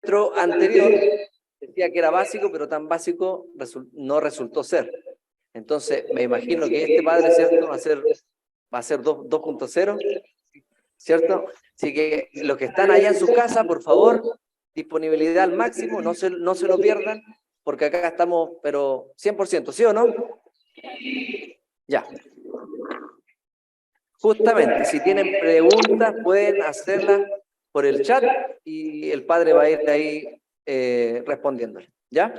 encuentro anterior decía que era básico, pero tan básico no resultó ser. Entonces, me imagino que este padre, ¿cierto?, va a ser 2.0, ¿cierto? Así que los que están allá en su casa, por favor, disponibilidad al máximo, no se lo pierdan, porque acá estamos, pero 100%, ¿sí o no? Ya. Justamente, si tienen preguntas, pueden hacerlas por el chat y el padre va a ir ahí respondiéndole, ¿ya?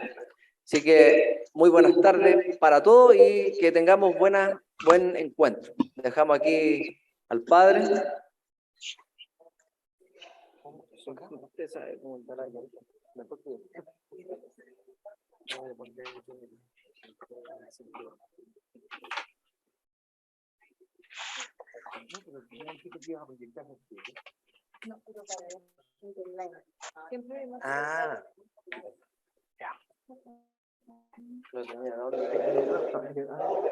Así que muy buenas tardes para todos y que tengamos buen encuentro. Dejamos aquí al padre. Usted sabe cómo está la ah, ya.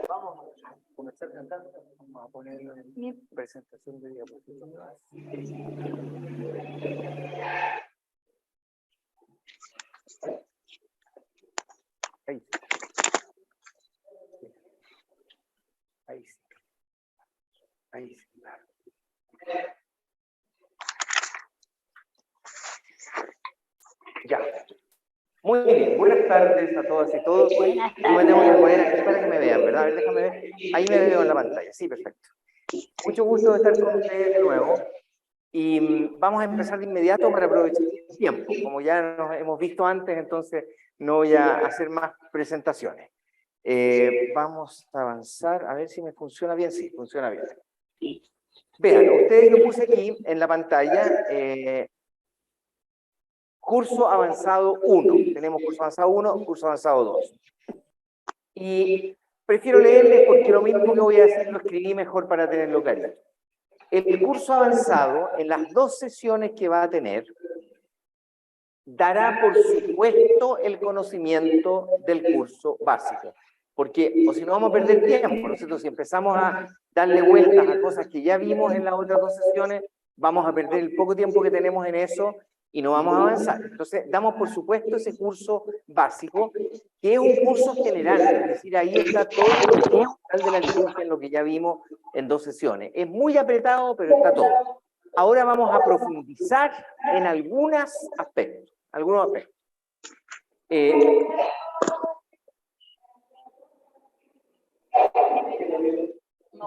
Vamos a comenzar cantando. Vamos a poner la presentación de diapositivas. Ahí sí. Ahí sí. Ahí sí, claro. Ya. Muy bien, buenas tardes a todas y todos. Yo me tengo que poner aquí para que me vean, ¿verdad? A ver, déjame ver. Ahí me veo en la pantalla. Sí, perfecto. Mucho gusto de estar con ustedes de nuevo. Y vamos a empezar de inmediato para aprovechar el tiempo. Como ya nos hemos visto antes, entonces no voy a hacer más presentaciones. Vamos a avanzar, a ver si me funciona bien. Sí, funciona bien. Vean, ustedes lo puse aquí en la pantalla. Curso avanzado 1. Tenemos curso avanzado 1, curso avanzado 2. Y prefiero leerles porque lo mismo que voy a hacer lo escribí mejor para tenerlo clarito. El curso avanzado, en las 2 sesiones que va a tener, dará por supuesto el conocimiento del curso básico. Porque, o si no, vamos a perder tiempo. Nosotros, si empezamos a darle vueltas a cosas que ya vimos en las otras 2 sesiones, vamos a perder el poco tiempo que tenemos en eso y no vamos a avanzar. Entonces, damos por supuesto ese curso básico, que es un curso general, es decir, ahí está todo el de la liturgia en lo que ya vimos en 2 sesiones. Es muy apretado, pero está todo. Ahora vamos a profundizar en algunos aspectos.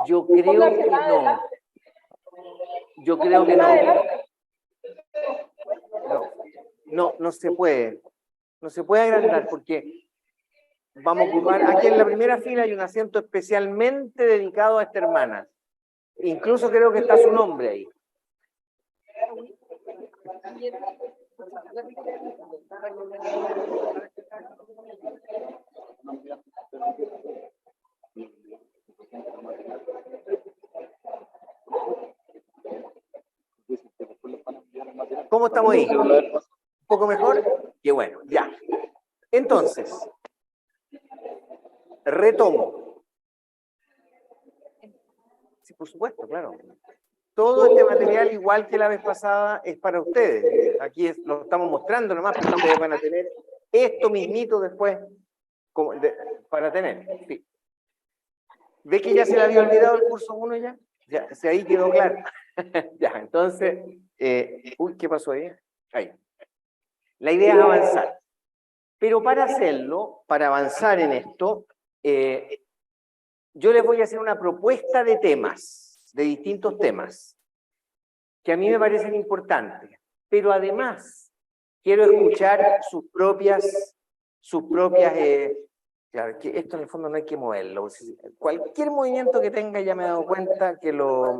Yo creo que no. Yo creo que no. No se puede. No se puede agrandar porque vamos a ocupar, aquí en la primera fila hay un asiento especialmente dedicado a esta hermana. Incluso creo que está su nombre ahí. ¿Cómo estamos ahí? ¿Un poco mejor? Qué bueno, ya. Entonces, retomo. Sí, por supuesto, claro. Todo este material, igual que la vez pasada, es para ustedes. Aquí lo estamos mostrando nomás, pero ustedes van a tener esto mismito después para tener. Sí. ¿Ve que ya se le había olvidado el curso 1 ya? Ya, ahí quedó claro. Ya, entonces, uy, ¿qué pasó ahí? Ahí. La idea es avanzar. Pero para hacerlo, para avanzar en esto, yo les voy a hacer una propuesta de temas, de distintos temas, que a mí me parecen importantes. Pero además, quiero escuchar sus propias, claro, que esto en el fondo no hay que moverlo. Cualquier movimiento que tenga, ya me he dado cuenta que lo...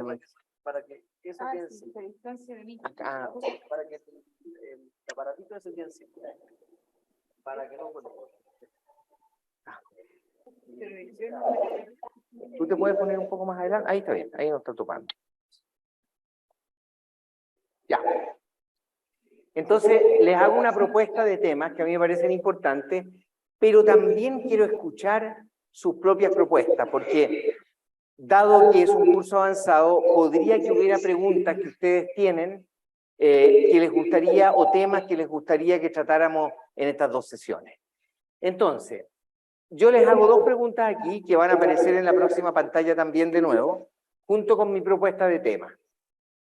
Para que eso quede acá, para que el aparatito ese quede así. Para que no... ¿Tú te puedes poner un poco más adelante? Ahí está bien, ahí no está topando. Ya. Entonces, les hago una propuesta de temas que a mí me parecen importantes, pero también quiero escuchar sus propias propuestas, porque dado que es un curso avanzado, podría que hubiera preguntas que ustedes tienen que les gustaría, o temas que les gustaría que tratáramos en estas dos sesiones. Entonces, yo les hago dos preguntas aquí que van a aparecer en la próxima pantalla también de nuevo, junto con mi propuesta de tema.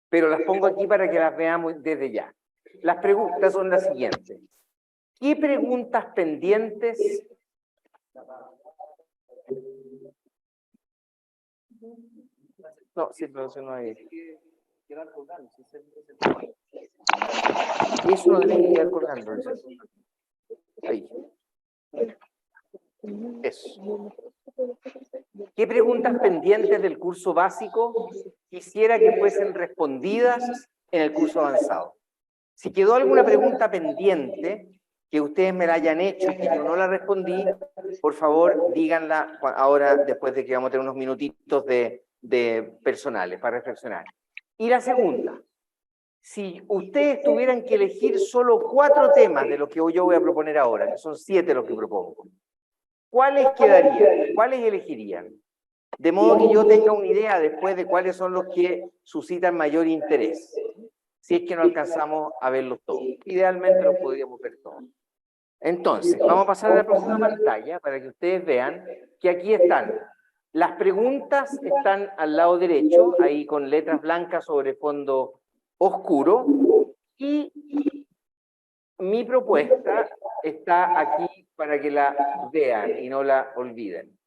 Pero las pongo aquí para que las veamos desde ya. Las preguntas son las siguientes. ¿Qué preguntas pendientes no, sí, pero eso no hay. Eso no debe quedar colgando. Ahí. Eso. ¿Qué preguntas pendientes del curso básico quisiera que fuesen respondidas en el curso avanzado? Si quedó alguna pregunta pendiente que ustedes me la hayan hecho y que yo no la respondí, por favor, díganla ahora, después de que vamos a tener unos minutitos de personales para reflexionar. Y la segunda, si ustedes tuvieran que elegir solo 4 temas de los que yo voy a proponer ahora, que son 7 los que propongo, ¿cuáles quedarían? ¿Cuáles elegirían? De modo que yo tenga una idea después de cuáles son los que suscitan mayor interés, si es que no alcanzamos a verlos todos. Idealmente los podríamos ver todos. Entonces, vamos a pasar a la próxima pantalla para que ustedes vean que aquí están. Las preguntas están al lado derecho, ahí con letras blancas sobre fondo oscuro, y mi propuesta está aquí para que la vean y no la olviden.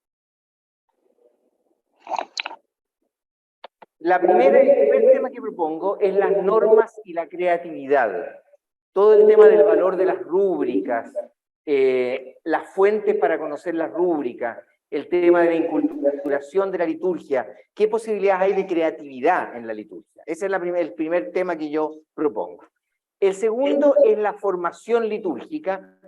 El primer tema que propongo es las normas y la creatividad. Todo el tema del valor de las rúbricas, las fuentes para conocer las rúbricas, el tema de la inculturación de la liturgia, qué posibilidades hay de creatividad en la liturgia. Ese es el primer tema que yo propongo. El segundo es la formación litúrgica,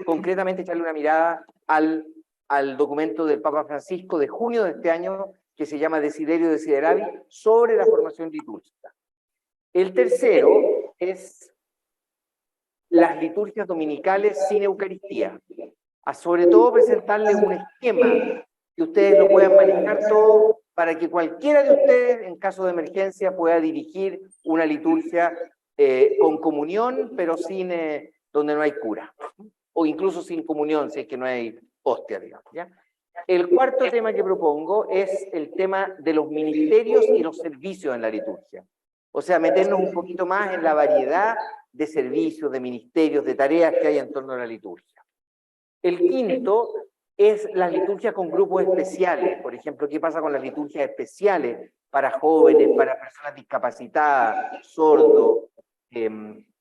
concretamente echarle una mirada al documento del Papa Francisco de junio de este año, que se llama Desiderio Desideravi, sobre la formación litúrgica. El tercero es las liturgias dominicales sin Eucaristía. Sobre todo presentarles un esquema que ustedes lo puedan manejar todo para que cualquiera de ustedes, en caso de emergencia, pueda dirigir una liturgia con comunión, pero sin donde no hay cura. O incluso sin comunión, si es que no hay hostia, digamos, ¿ya? El cuarto tema que propongo es el tema de los ministerios y los servicios en la liturgia. O sea, meternos un poquito más en la variedad de servicios, de ministerios, de tareas que hay en torno a la liturgia. El quinto es las liturgias con grupos especiales. Por ejemplo, ¿qué pasa con las liturgias especiales para jóvenes, para personas discapacitadas, sordos,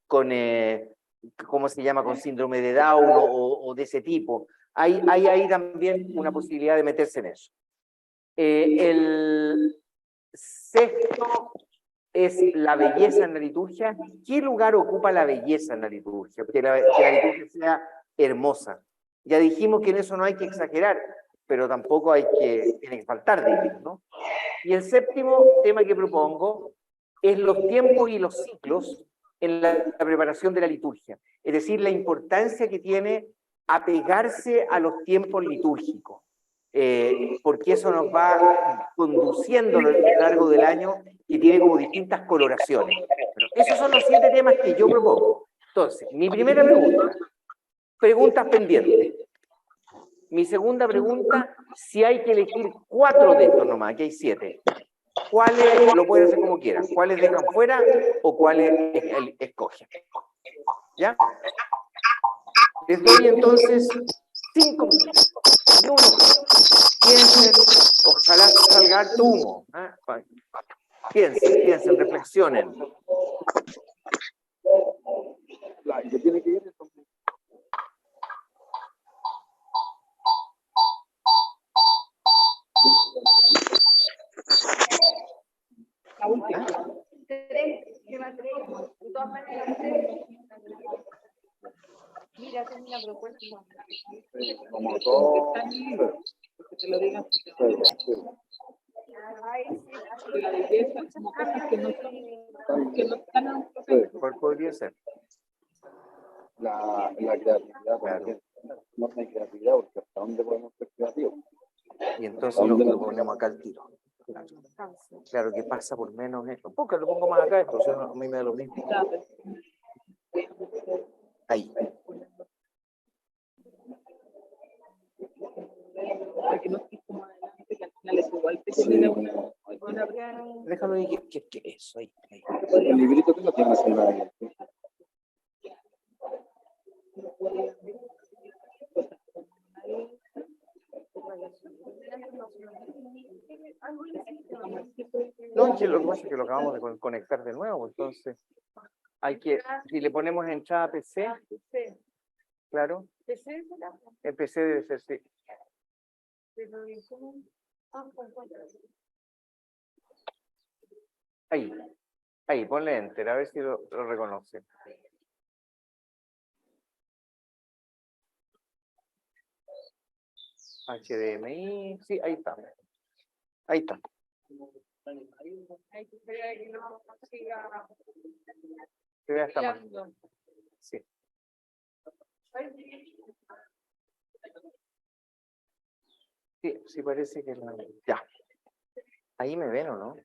con, ¿cómo se llama?, con síndrome de Down o de ese tipo? Hay ahí también una posibilidad de meterse en eso. El sexto es la belleza en la liturgia. ¿Qué lugar ocupa la belleza en la liturgia? Que la liturgia sea hermosa. Ya dijimos que en eso no hay que exagerar, pero tampoco tiene que faltar, digamos, ¿no? Y el séptimo tema que propongo es los tiempos y los ciclos en la preparación de la liturgia. Es decir, la importancia que tiene apegarse a los tiempos litúrgicos, porque eso nos va conduciendo a lo largo del año y tiene como distintas coloraciones. Pero esos son los 7 temas que yo propongo. Entonces, mi primera pregunta, preguntas pendientes. Mi segunda pregunta, si hay que elegir 4 de estos nomás, aquí hay 7, ¿cuáles lo pueden hacer como quieran? ¿Cuáles dejan fuera o cuáles escogen? ¿Ya? Les doy entonces 5 minutos. Y uno, piensen, ojalá salga harto humo. Piensen, reflexionen. Mira, tengo una propuesta. Como todo. Que te lo digan. ¿Cuál podría ser? La creatividad, claro. No hay creatividad, porque hasta dónde podemos ser creativos. Y entonces lo ponemos acá al tiro. Claro. Claro que pasa por menos esto. Porque lo pongo más acá, entonces a mí me da lo mismo. Ahí. Para que no estés como adelante, que al final es igual te genera una Déjalo ahí, que eso, ahí. El librito que lo tienes en la... No, es que lo que pasa es que lo acabamos de conectar de nuevo, entonces hay que, si le ponemos entrada PC, claro, el PC debe ser, sí. Ahí, ponle enter, a ver si lo reconoce. HDMI, sí, ahí está. Ahí está. Se ve hasta más. Sí. Sí, sí parece que la... Ya. Ahí me ven, ¿o no?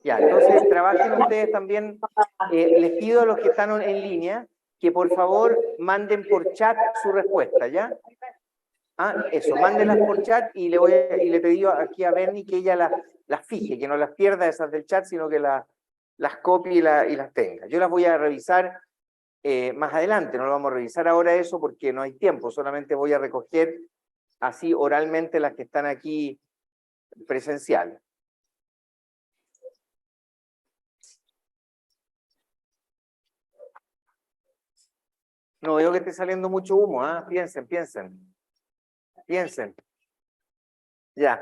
Ya, entonces trabajen ustedes también. Les pido a los que están en línea que por favor manden por chat su respuesta, ¿ya? Ah, eso, mándenlas por chat y le pedí aquí a Bernie que ella las fije, que no las pierda esas del chat, sino que las copie y las tenga. Yo las voy a revisar más adelante, no lo vamos a revisar ahora eso porque no hay tiempo, solamente voy a recoger así oralmente las que están aquí presenciales. No veo que esté saliendo mucho humo, ¿ah? Piensen. Ya.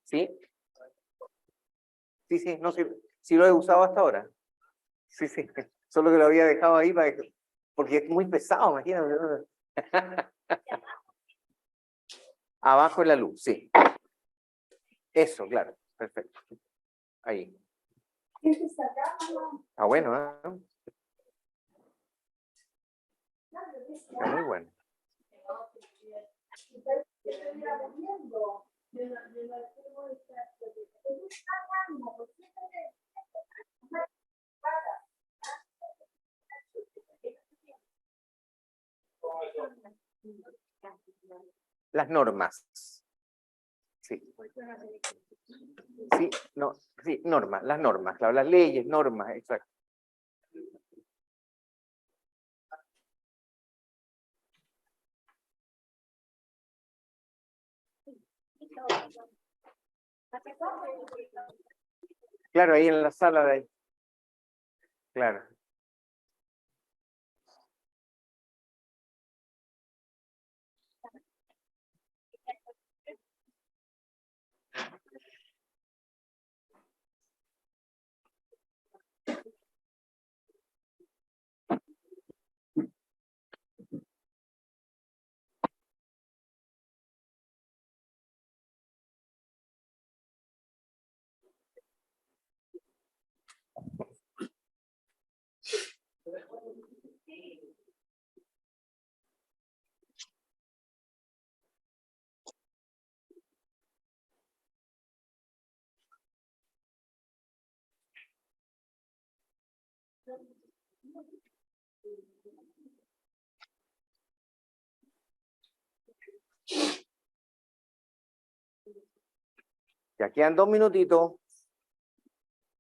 ¿Sí? Sí, no, sí lo he usado hasta ahora. Sí, solo que lo había dejado ahí porque es muy pesado, imagínate. Abajo en la luz, sí. Eso, claro, perfecto. Ahí. Ah, bueno, ¿eh? Está muy bueno. Las normas. Sí. Sí, no, sí, normas, las normas, claro, las leyes, normas, exacto. Claro, ahí en la sala de ahí. Claro. Ya quedan 2 minutitos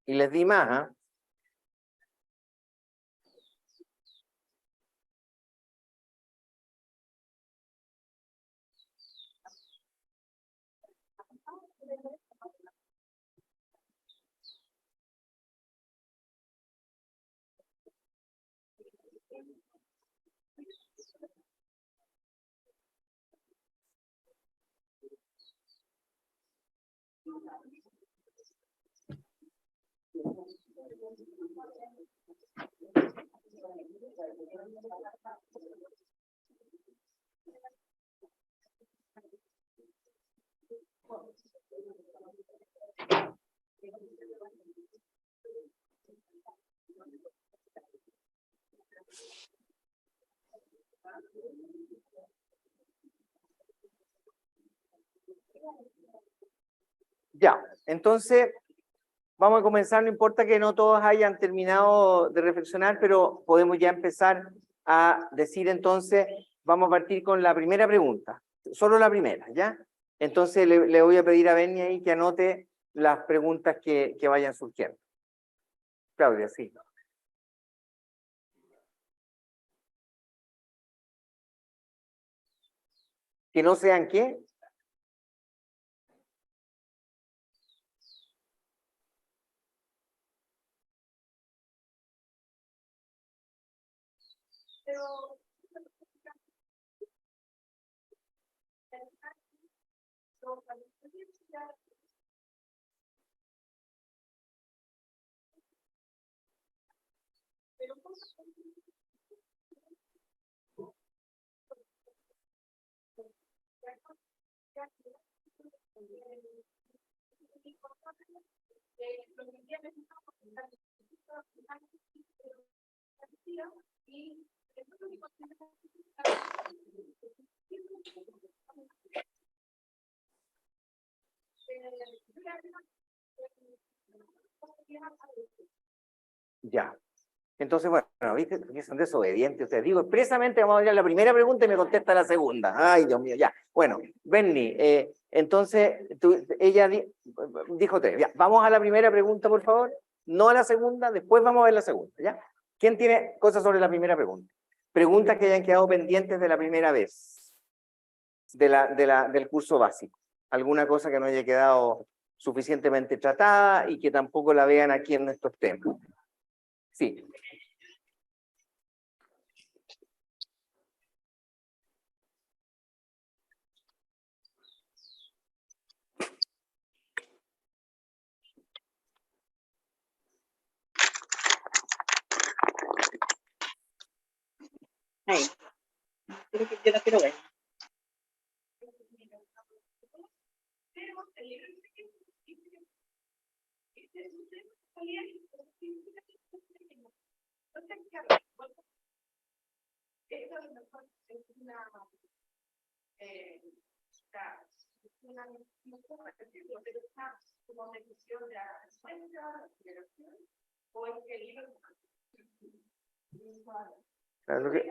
y les di más, ¿ah? Ya, entonces vamos a comenzar, no importa que no todos hayan terminado de reflexionar, pero podemos ya empezar a decir entonces, vamos a partir con la primera pregunta, solo la primera, ¿ya? Entonces le voy a pedir a Benny ahí que anote las preguntas que vayan surgiendo. Claudia, sí. Que no sean ¿qué? Ya. Entonces, bueno, viste que son desobedientes. O sea, digo expresamente, vamos a ir a la primera pregunta y me contesta la segunda. Ay, Dios mío, ya. Bueno, Benny, entonces, ella dijo tres. Ya, vamos a la primera pregunta, por favor. No a la segunda, después vamos a ver la segunda, ¿ya? ¿Quién tiene cosas sobre la primera pregunta? Preguntas que hayan quedado pendientes de la primera vez, del curso básico. Alguna cosa que no haya quedado suficientemente tratada y que tampoco la vean aquí en nuestros temas. Sí. Ahí. Creo que yo la quiero ver. Claro que...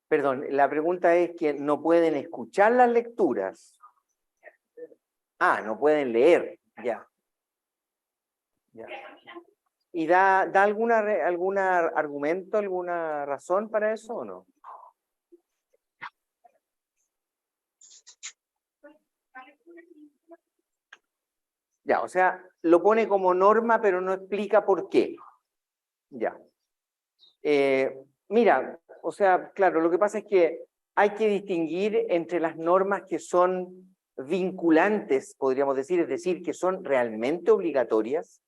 Perdón, la pregunta es que no pueden escuchar las lecturas. Ah, no pueden leer, ya. Ya. ¿Y da alguna argumento, alguna razón para eso o no? Ya, o sea, lo pone como norma, pero no explica por qué. Ya. Mira, o sea, claro, lo que pasa es que hay que distinguir entre las normas que son vinculantes, podríamos decir, es decir, que son realmente obligatorias,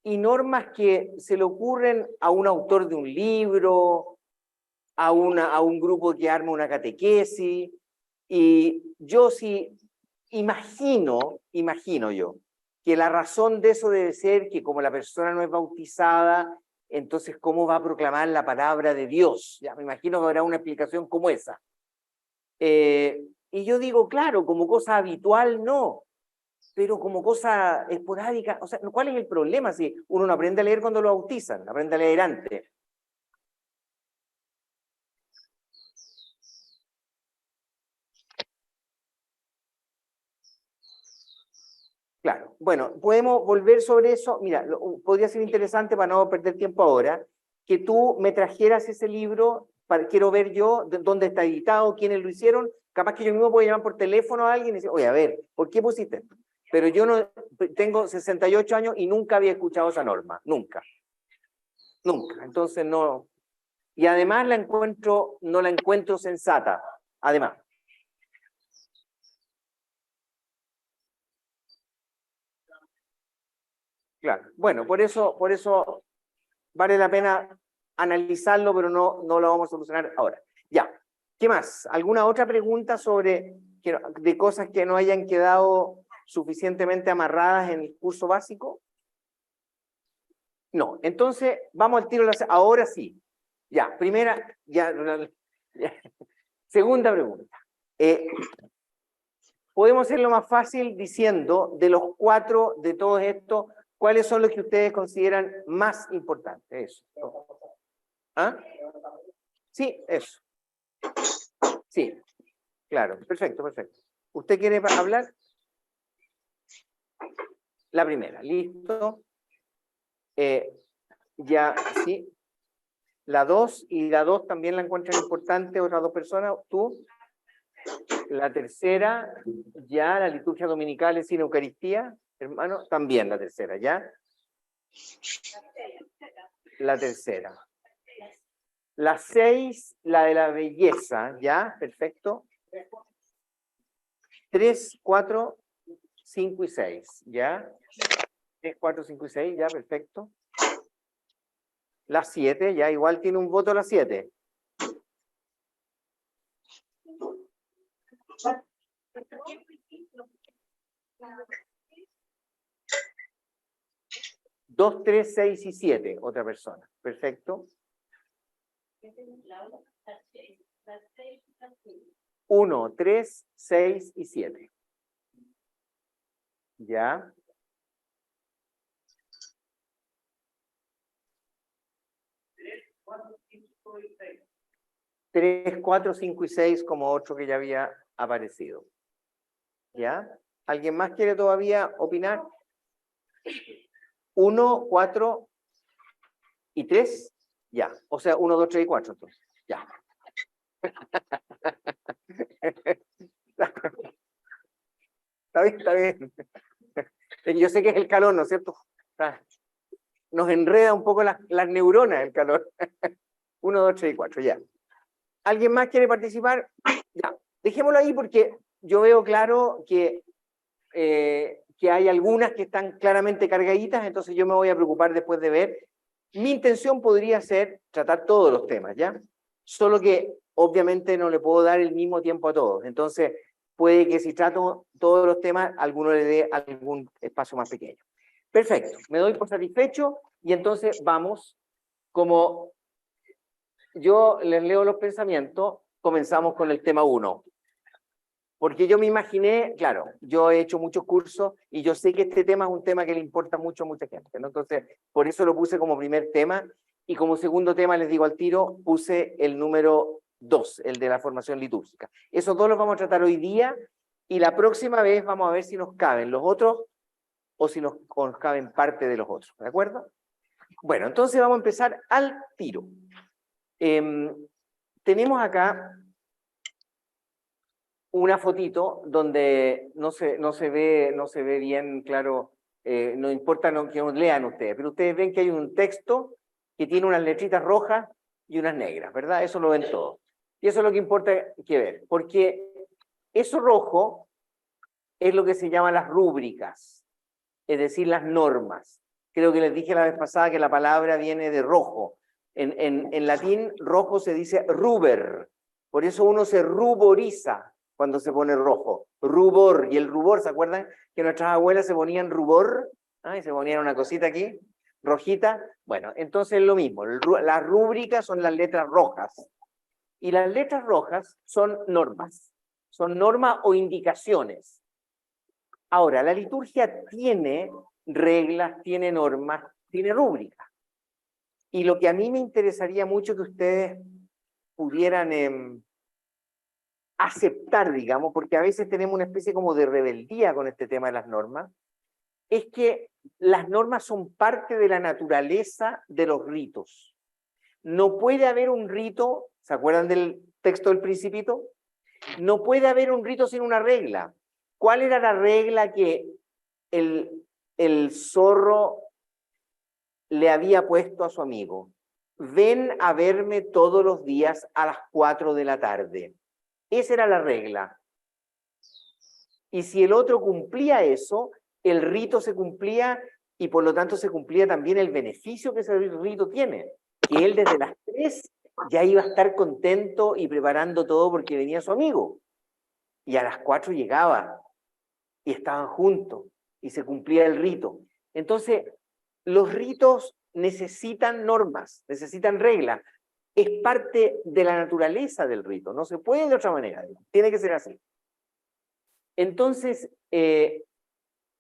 y normas que se le ocurren a un autor de un libro, a un grupo que arma una catequesis, y yo sí imagino yo, que la razón de eso debe ser que como la persona no es bautizada, entonces ¿cómo va a proclamar la palabra de Dios? Ya me imagino que habrá una explicación como esa. Y yo digo, claro, como cosa habitual no, pero como cosa esporádica, o sea, ¿cuál es el problema si uno no aprende a leer cuando lo bautizan, aprende a leer antes? Claro, bueno, podemos volver sobre eso. Mira, podría ser interesante para no perder tiempo ahora, que tú me trajeras ese libro, quiero ver yo dónde está editado, quiénes lo hicieron, capaz que yo mismo puedo llamar por teléfono a alguien y decir, oye, a ver, ¿por qué pusiste esto? Pero yo no, tengo 68 años y nunca había escuchado esa norma, nunca, nunca, entonces no, y además no la encuentro sensata, además. Claro, bueno, por eso vale la pena analizarlo, pero no lo vamos a solucionar ahora. Ya, ¿qué más? ¿Alguna otra pregunta de cosas que no hayan quedado suficientemente amarradas en el curso básico? No, entonces vamos al tiro. Ahora sí. Ya, primera, ya. Segunda pregunta. Podemos hacerlo más fácil diciendo, de los 4 de todos estos, ¿cuáles son los que ustedes consideran más importantes? Eso. ¿Ah? Sí, eso. Sí, claro. Perfecto, perfecto. ¿Usted quiere hablar? La primera, listo. Ya, sí. La 2 y la 2 también la encuentran importante, otras 2 personas. ¿Tú? La tercera, ya, la liturgia dominical es sin Eucaristía, hermano, también la tercera, ¿ya? La tercera. La 6, la de la belleza, ¿ya? Perfecto. 3, 4, 5 y 6, ¿ya? 3, 4, 5 y 6, ¿ya? Perfecto. La 7, ya, igual tiene un voto la 7. Dos, 3, 6 y 7, otra persona. Perfecto. 1, 3, 6 y 7. ¿Ya? Tres, 4, 5 y 6 como otro que ya había aparecido. ¿Ya? ¿Alguien más quiere todavía opinar? 1, 4 y 3. Ya. O sea, 1, 2, 3 y 4 entonces. Ya. Está bien, está bien. Yo sé que es el calor, ¿no es cierto? Nos enreda un poco las neuronas el calor. 1, 2, 3 y 4, ya. ¿Alguien más quiere participar? Ya. Dejémoslo ahí porque yo veo claro que hay algunas que están claramente cargaditas, entonces yo me voy a preocupar después de ver. Mi intención podría ser tratar todos los temas, ¿ya? Solo que obviamente no le puedo dar el mismo tiempo a todos, entonces puede que si trato todos los temas, alguno le dé algún espacio más pequeño. Perfecto, me doy por satisfecho y entonces vamos, como yo les leo los pensamientos, comenzamos con el tema 1. Porque yo me imaginé, claro, yo he hecho muchos cursos y yo sé que este tema es un tema que le importa mucho a mucha gente, ¿no? Entonces, por eso lo puse como primer tema y como segundo tema, les digo al tiro, puse el número 2, el de la formación litúrgica. Esos 2 los vamos a tratar hoy día y la próxima vez vamos a ver si nos caben los otros o si nos caben parte de los otros, ¿de acuerdo? Bueno, entonces vamos a empezar al tiro. Tenemos acá una fotito donde no se ve bien claro, no importa que nos lean ustedes, pero ustedes ven que hay un texto que tiene unas letritas rojas y unas negras, ¿verdad? Eso lo ven todos. Y eso es lo que importa que ver, porque eso rojo es lo que se llama las rúbricas, es decir, las normas. Creo que les dije la vez pasada que la palabra viene de rojo. En latín, rojo se dice ruber, por eso uno se ruboriza cuando se pone rojo, rubor, y el rubor, ¿se acuerdan que nuestras abuelas se ponían rubor? Y se ponían una cosita aquí, rojita. Bueno, entonces es lo mismo, las rúbricas son las letras rojas, y las letras rojas son normas o indicaciones. Ahora, la liturgia tiene reglas, tiene normas, tiene rúbricas, y lo que a mí me interesaría mucho que ustedes pudieran aceptar, digamos, porque a veces tenemos una especie como de rebeldía con este tema de las normas, es que las normas son parte de la naturaleza de los ritos. No puede haber un rito, ¿se acuerdan del texto del Principito? No puede haber un rito sin una regla. ¿Cuál era la regla que el zorro le había puesto a su amigo? Ven a verme todos los días a las 4 de la tarde. Esa era la regla. Y si el otro cumplía eso, el rito se cumplía y por lo tanto se cumplía también el beneficio que ese rito tiene. Que él desde las 3 ya iba a estar contento y preparando todo porque venía su amigo. Y a las 4 llegaba y estaban juntos y se cumplía el rito. Entonces, los ritos necesitan normas, necesitan reglas. Es parte de la naturaleza del rito, no se puede de otra manera, tiene que ser así. Entonces,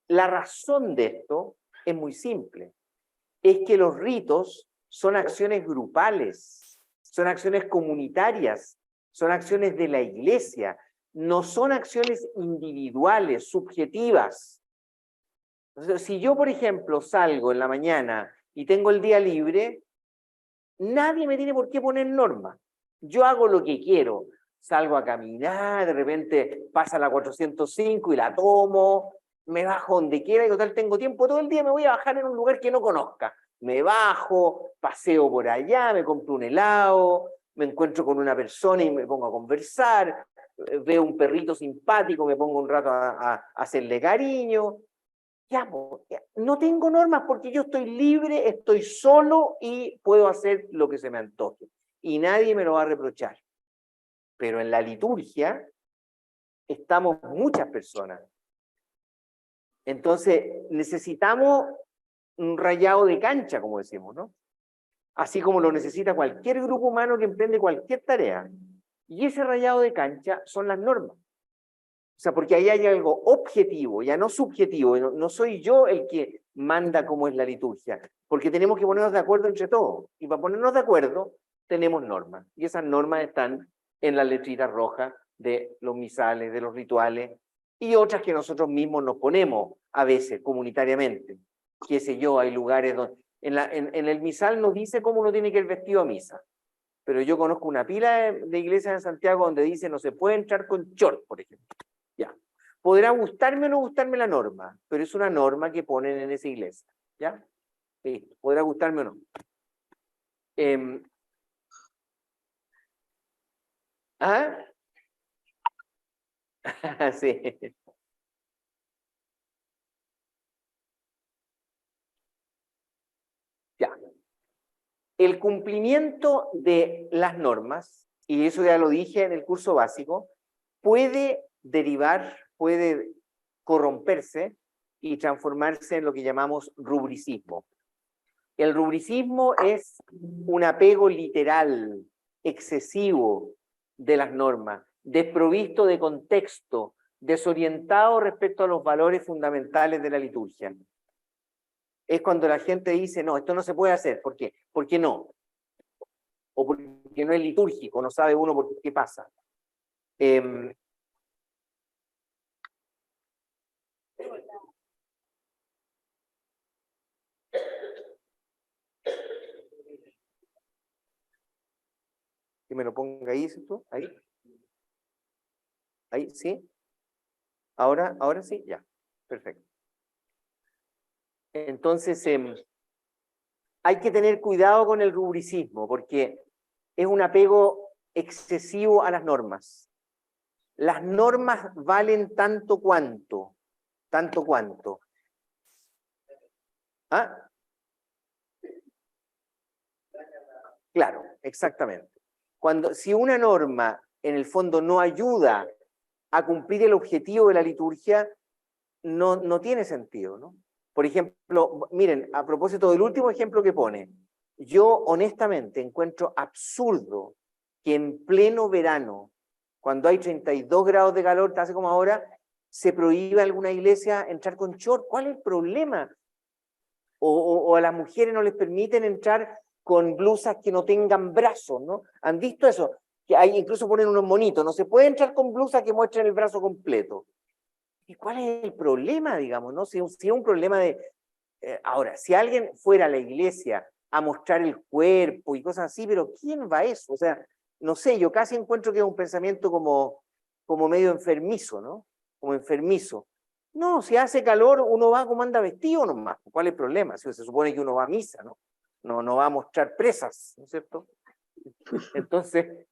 la razón de esto es muy simple, es que los ritos son acciones grupales, son acciones comunitarias, son acciones de la iglesia, no son acciones individuales, subjetivas. Entonces, si yo, por ejemplo, salgo en la mañana y tengo el día libre, nadie me tiene por qué poner normas. Yo hago lo que quiero. Salgo a caminar, de repente pasa la 405 y la tomo, me bajo donde quiera y total tengo tiempo todo el día, me voy a bajar en un lugar que no conozca. Me bajo, paseo por allá, me compro un helado, me encuentro con una persona y me pongo a conversar, veo un perrito simpático, me pongo un rato a hacerle cariño. Ya, no tengo normas porque yo estoy libre, estoy solo y puedo hacer lo que se me antoje. Y nadie me lo va a reprochar. Pero en la liturgia estamos muchas personas. Entonces necesitamos un rayado de cancha, como decimos, ¿no? Así como lo necesita cualquier grupo humano que emprende cualquier tarea. Y ese rayado de cancha son las normas. O sea, porque ahí hay algo objetivo, ya no subjetivo. No soy yo el que manda cómo es la liturgia, porque tenemos que ponernos de acuerdo entre todos. Y para ponernos de acuerdo, tenemos normas. Y esas normas están en las letritas rojas de los misales, de los rituales, y otras que nosotros mismos nos ponemos a veces comunitariamente. Qué sé yo, hay lugares donde... En el misal nos dice cómo uno tiene que ir vestido a misa. Pero yo conozco una pila de iglesias en Santiago donde dice no se puede entrar con short, por ejemplo. Ya. Podrá gustarme o no gustarme la norma, pero es una norma que ponen en esa iglesia. ¿Ya? Sí, podrá gustarme o no. ¿Ah? Sí. Ya. El cumplimiento de las normas, y eso ya lo dije en el curso básico, puede derivar, puede corromperse y transformarse en lo que llamamos rubricismo. El rubricismo es un apego literal, excesivo de las normas, desprovisto de contexto, desorientado respecto a los valores fundamentales de la liturgia. Es cuando la gente dice, no, esto no se puede hacer. ¿Por qué? ¿Por qué no? O porque no es litúrgico, no sabe uno por qué pasa. Que me lo ponga ahí, ¿cierto? Ahí. Ahí, ¿sí? Ahora sí, ya. Perfecto. Entonces, hay que tener cuidado con el rubricismo, porque es un apego excesivo a las normas. Las normas valen tanto cuanto. Tanto cuanto. ¿Ah? Claro, exactamente. Si una norma en el fondo no ayuda a cumplir el objetivo de la liturgia, no tiene sentido, ¿no? Por ejemplo, miren, a propósito del último ejemplo que pone, yo honestamente encuentro absurdo que en pleno verano, cuando hay 32 grados de calor, hace como ahora, se prohíba a alguna iglesia entrar con short. ¿Cuál es el problema? O a las mujeres no les permiten entrar con blusas que no tengan brazos, ¿no? ¿Han visto eso? Que hay, incluso ponen unos monitos, no se puede entrar con blusas que muestren el brazo completo. ¿Y cuál es el problema, digamos, no? Si es un problema de... ahora, si alguien fuera a la iglesia a mostrar el cuerpo y cosas así, pero ¿quién va a eso? O sea, no sé, yo casi encuentro que es un pensamiento como medio enfermizo, ¿no? Como enfermizo. No, si hace calor, uno va como anda vestido nomás. ¿Cuál es el problema? Si se supone que uno va a misa, ¿no? No va a mostrar presas, ¿no es cierto? Entonces,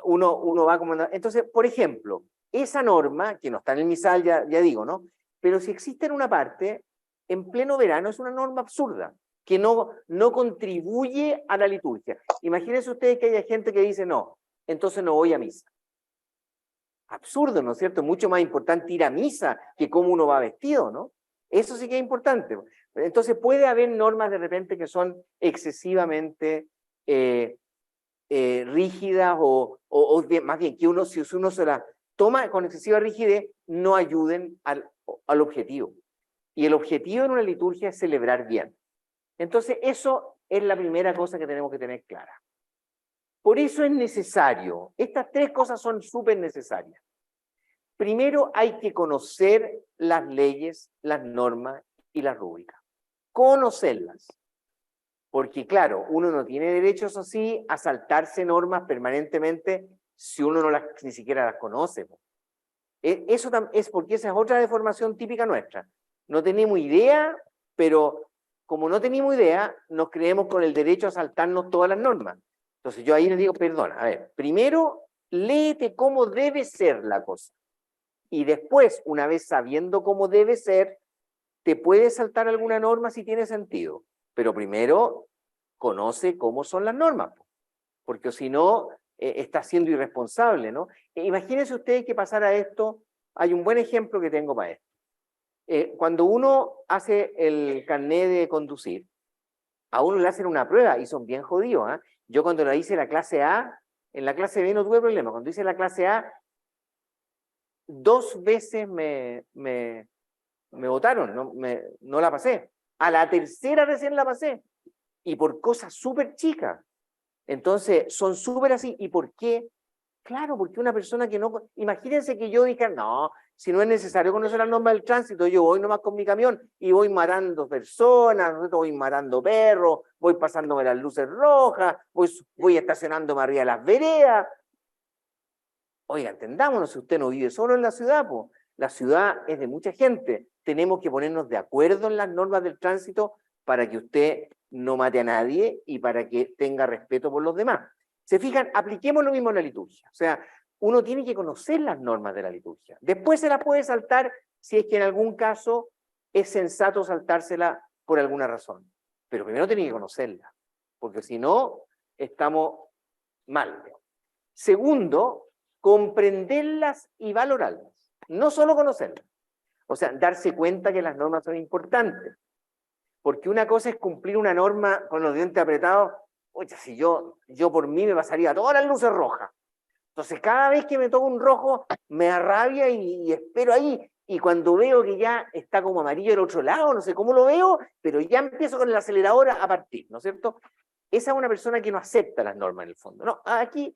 uno va como... Entonces, por ejemplo, esa norma, que no está en el misal, ya digo, ¿no? Pero si existe en una parte, en pleno verano es una norma absurda, que no contribuye a la liturgia. Imagínense ustedes que haya gente que dice, no, entonces no voy a misa. Absurdo, ¿no es cierto? Mucho más importante ir a misa que cómo uno va vestido, ¿no? Eso sí que es importante. Entonces puede haber normas de repente que son excesivamente rígidas más bien que uno, si uno se las toma con excesiva rigidez, no ayuden al objetivo. Y el objetivo en una liturgia es celebrar bien. Entonces eso es la primera cosa que tenemos que tener clara. Por eso es necesario, estas tres cosas son súper necesarias. Primero hay que conocer las leyes, las normas y las rúbricas. Conocerlas. Porque claro, uno no tiene derecho, eso sí, a saltarse normas permanentemente si uno ni siquiera las conoce. Eso es porque esa es otra deformación típica nuestra. No tenemos idea, pero como no tenemos idea, nos creemos con el derecho a saltarnos todas las normas. Entonces yo ahí les digo, perdona, a ver, primero léete cómo debe ser la cosa. Y después, una vez sabiendo cómo debe ser, te puedes saltar alguna norma si tiene sentido. Pero primero, conoce cómo son las normas, porque si no, está siendo irresponsable, ¿no? Imagínense ustedes que pasara esto, hay un buen ejemplo que tengo para esto. Cuando uno hace el carnet de conducir, a uno le hacen una prueba y son bien jodidos, ¿eh? Yo cuando la hice la clase A, en la clase B no tuve problema, cuando hice la clase A, 2 veces me votaron, no la pasé. A la tercera recién la pasé. Y por cosas súper chicas. Entonces, son súper así. ¿Y por qué? Claro, porque una persona que no... Imagínense que yo dijera, no, si no es necesario conocer las normas del tránsito, yo voy nomás con mi camión y voy matando personas, voy matando perros, voy pasándome las luces rojas, voy estacionándome arriba de las veredas. Oiga, entendámonos, si usted no vive solo en la ciudad, pues, la ciudad es de mucha gente. Tenemos que ponernos de acuerdo en las normas del tránsito para que usted no mate a nadie y para que tenga respeto por los demás. Se fijan, apliquemos lo mismo en la liturgia. O sea, uno tiene que conocer las normas de la liturgia. Después se las puede saltar si es que en algún caso es sensato saltársela por alguna razón. Pero primero tiene que conocerla, porque si no, estamos mal. Segundo, comprenderlas y valorarlas. No solo conocerlas. O sea, darse cuenta que las normas son importantes. Porque una cosa es cumplir una norma con los dientes apretados. Oye, si yo por mí me pasaría todas las luces rojas. Entonces, cada vez que me toca un rojo, me arrabia y espero ahí. Y cuando veo que ya está como amarillo el otro lado, no sé cómo lo veo, pero ya empiezo con el acelerador a partir, ¿no es cierto? Esa es una persona que no acepta las normas en el fondo. No, aquí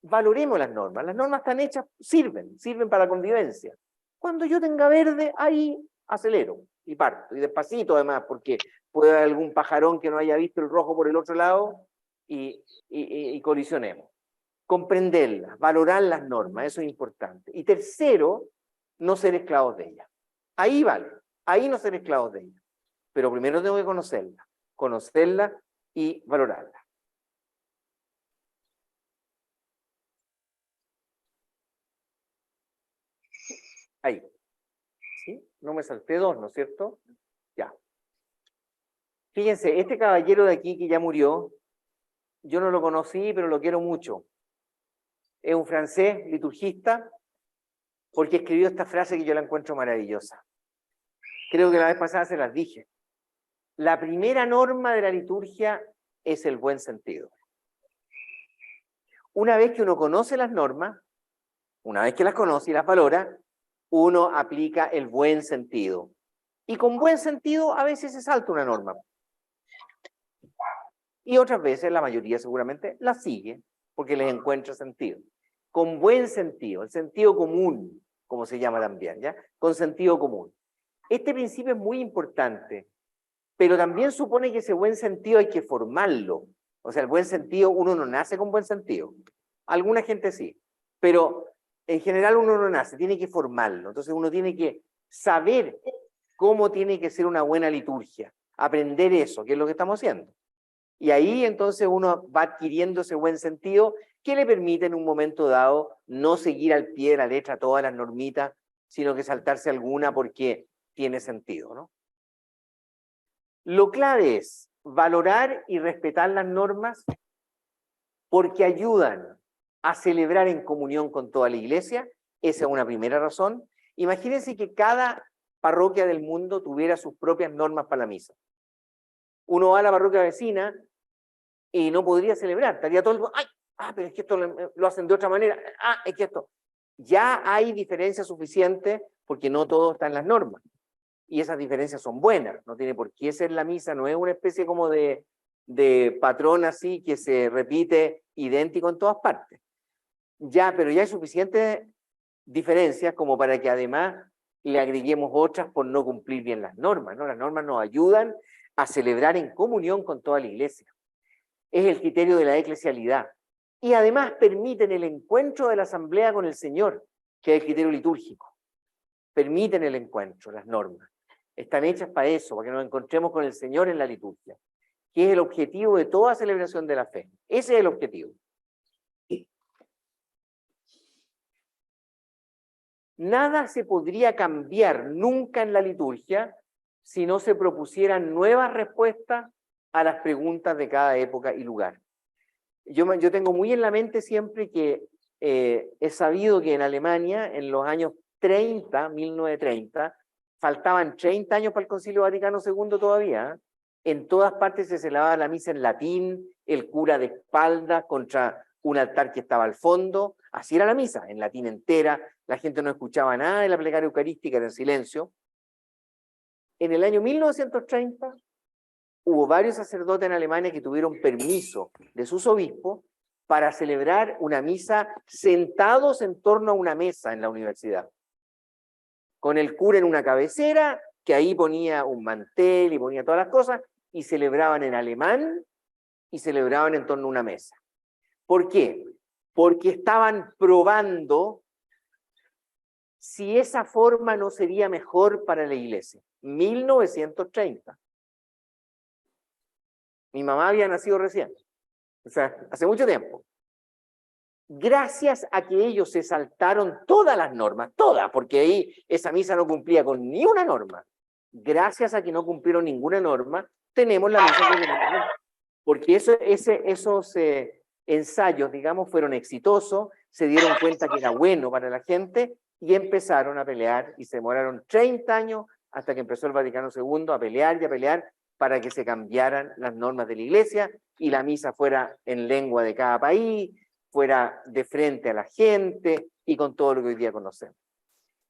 valoremos las normas. Las normas están hechas, sirven para la convivencia. Cuando yo tenga verde, ahí acelero y parto. Y despacito además, porque puede haber algún pajarón que no haya visto el rojo por el otro lado y colisionemos. Comprenderlas, valorar las normas, eso es importante. Y tercero, no ser esclavos de ellas. Ahí vale, ahí no ser esclavos de ellas. Pero primero tengo que conocerlas y valorarlas. Ahí. ¿Sí? No me salté 2, ¿no es cierto? Ya. Fíjense, este caballero de aquí que ya murió, yo no lo conocí, pero lo quiero mucho. Es un francés liturgista, porque escribió esta frase que yo la encuentro maravillosa. Creo que la vez pasada se las dije. La primera norma de la liturgia es el buen sentido. Una vez que uno conoce las normas, una vez que las conoce y las valora, uno aplica el buen sentido. Y con buen sentido a veces se salta una norma. Y otras veces, la mayoría seguramente, la sigue porque les encuentra sentido. Con buen sentido, el sentido común, como se llama también, ¿ya? Con sentido común. Este principio es muy importante, pero también supone que ese buen sentido hay que formarlo. O sea, el buen sentido, uno no nace con buen sentido. Alguna gente sí, pero en general uno no nace, tiene que formarlo. Entonces uno tiene que saber cómo tiene que ser una buena liturgia, aprender eso, que es lo que estamos haciendo. Y ahí entonces uno va adquiriendo ese buen sentido que le permite en un momento dado no seguir al pie de la letra todas las normitas, sino que saltarse alguna porque tiene sentido, ¿no? Lo clave es valorar y respetar las normas porque ayudan a celebrar en comunión con toda la iglesia. Esa es una primera razón. Imagínense que cada parroquia del mundo tuviera sus propias normas para la misa. Uno va a la parroquia vecina y no podría celebrar, estaría todo el mundo, ¡ay! Pero es que esto lo hacen de otra manera, es que esto. Ya hay diferencias suficientes porque no todo está en las normas. Y esas diferencias son buenas, no tiene por qué ser la misa, no es una especie como de patrón así que se repite idéntico en todas partes. Pero ya hay suficientes diferencias como para que además le agreguemos otras por no cumplir bien las normas, ¿no? Las normas nos ayudan a celebrar en comunión con toda la iglesia. Es el criterio de la eclesialidad. Y además permiten el encuentro de la asamblea con el Señor, que es el criterio litúrgico. Permiten el encuentro, las normas. Están hechas para eso, para que nos encontremos con el Señor en la liturgia, que es el objetivo de toda celebración de la fe. Ese es el objetivo. Nada se podría cambiar nunca en la liturgia si no se propusieran nuevas respuestas a las preguntas de cada época y lugar. Yo tengo muy en la mente siempre que he sabido que en Alemania, en los años 1930, faltaban 30 años para el Concilio Vaticano II todavía. En todas partes se celebraba la misa en latín, el cura de espaldas contra un altar que estaba al fondo. Así era la misa, en latín entera. La gente no escuchaba nada de la plegaria eucarística, era en silencio. En el año 1930 hubo varios sacerdotes en Alemania que tuvieron permiso de sus obispos para celebrar una misa sentados en torno a una mesa en la universidad, con el cura en una cabecera, que ahí ponía un mantel y ponía todas las cosas, y celebraban en alemán y celebraban en torno a una mesa. ¿Por qué? Porque estaban probando si esa forma no sería mejor para la iglesia. 1930. Mi mamá había nacido recién, o sea, hace mucho tiempo. Gracias a que ellos se saltaron todas las normas, todas, porque ahí esa misa no cumplía con ni una norma. Gracias a que no cumplieron ninguna norma, tenemos la misa que tenemos. Porque esos ensayos, digamos, fueron exitosos, se dieron cuenta que era bueno para la gente y empezaron a pelear y se demoraron 30 años hasta que empezó el Vaticano II a pelear y a pelear para que se cambiaran las normas de la iglesia y la misa fuera en lengua de cada país, fuera de frente a la gente y con todo lo que hoy día conocemos.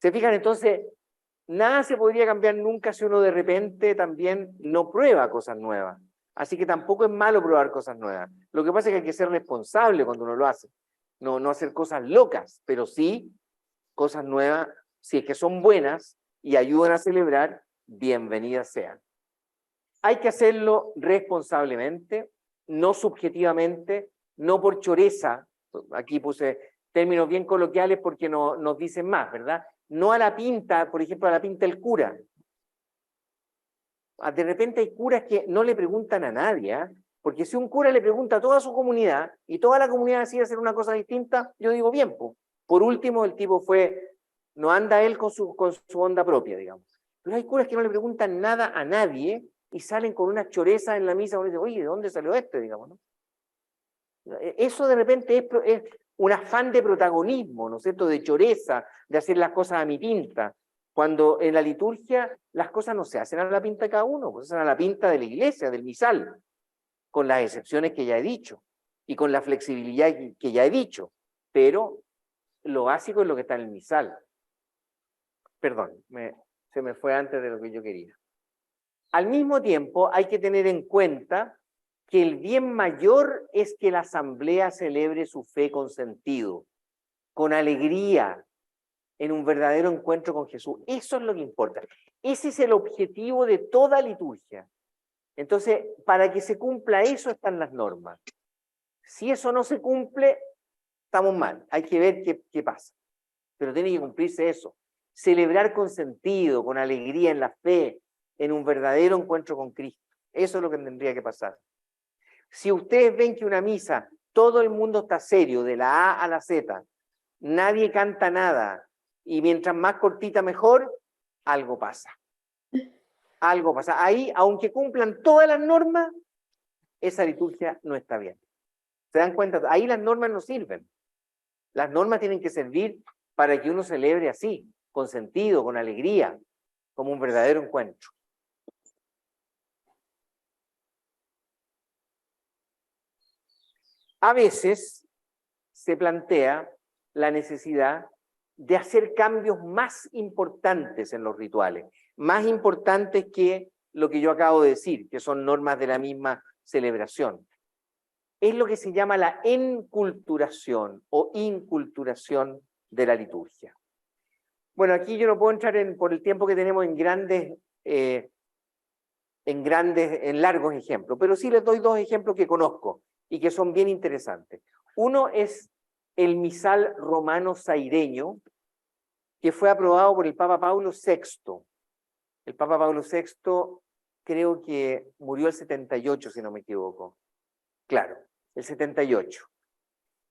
¿Se fijan? Entonces, nada se podría cambiar nunca si uno de repente también no prueba cosas nuevas. Así que tampoco es malo probar cosas nuevas. Lo que pasa es que hay que ser responsable cuando uno lo hace. No hacer cosas locas, pero sí cosas nuevas, si es que son buenas y ayudan a celebrar, bienvenidas sean. Hay que hacerlo responsablemente, no subjetivamente, no por choreza. Aquí puse términos bien coloquiales porque nos dicen más, ¿verdad? No a la pinta, por ejemplo, a la pinta del cura. De repente hay curas que no le preguntan a nadie, ¿eh? Porque si un cura le pregunta a toda su comunidad y toda la comunidad decide hacer una cosa distinta, yo digo bien, pues. Por último, el tipo no anda él con su onda propia, digamos. Pero hay curas que no le preguntan nada a nadie y salen con una choreza en la misa, y dicen, oye, ¿de dónde salió este, digamos, ¿no? Eso de repente es un afán de protagonismo, ¿no es cierto?, de choreza, de hacer las cosas a mi pinta, cuando en la liturgia las cosas no se hacen a la pinta de cada uno, pues se hacen a la pinta de la iglesia, del misal, con las excepciones que ya he dicho, y con la flexibilidad que ya he dicho, pero lo básico es lo que está en el misal. Perdón, se me fue antes de lo que yo quería. Al mismo tiempo, hay que tener en cuenta que el bien mayor es que la asamblea celebre su fe con sentido, con alegría, en un verdadero encuentro con Jesús. Eso es lo que importa. Ese es el objetivo de toda liturgia. Entonces, para que se cumpla eso están las normas. Si eso no se cumple, estamos mal. Hay que ver qué pasa. Pero tiene que cumplirse eso. Celebrar con sentido, con alegría en la fe, en un verdadero encuentro con Cristo. Eso es lo que tendría que pasar. Si ustedes ven que una misa, todo el mundo está serio, de la A a la Z, nadie canta nada, y mientras más cortita mejor, algo pasa. Algo pasa. Ahí, aunque cumplan todas las normas, esa liturgia no está bien. ¿Se dan cuenta? Ahí las normas no sirven. Las normas tienen que servir para que uno celebre así, con sentido, con alegría, como un verdadero encuentro. A veces se plantea la necesidad de hacer cambios más importantes en los rituales, más importantes que lo que yo acabo de decir, que son normas de la misma celebración. Es lo que se llama la enculturación o inculturación de la liturgia. Bueno, aquí yo no puedo entrar por el tiempo que tenemos en largos ejemplos, pero sí les doy dos ejemplos que conozco y que son bien interesantes. Uno es el misal romano saireño, que fue aprobado por el Papa Pablo VI. El Papa Pablo VI creo que murió el 78, si no me equivoco. Claro, el 78.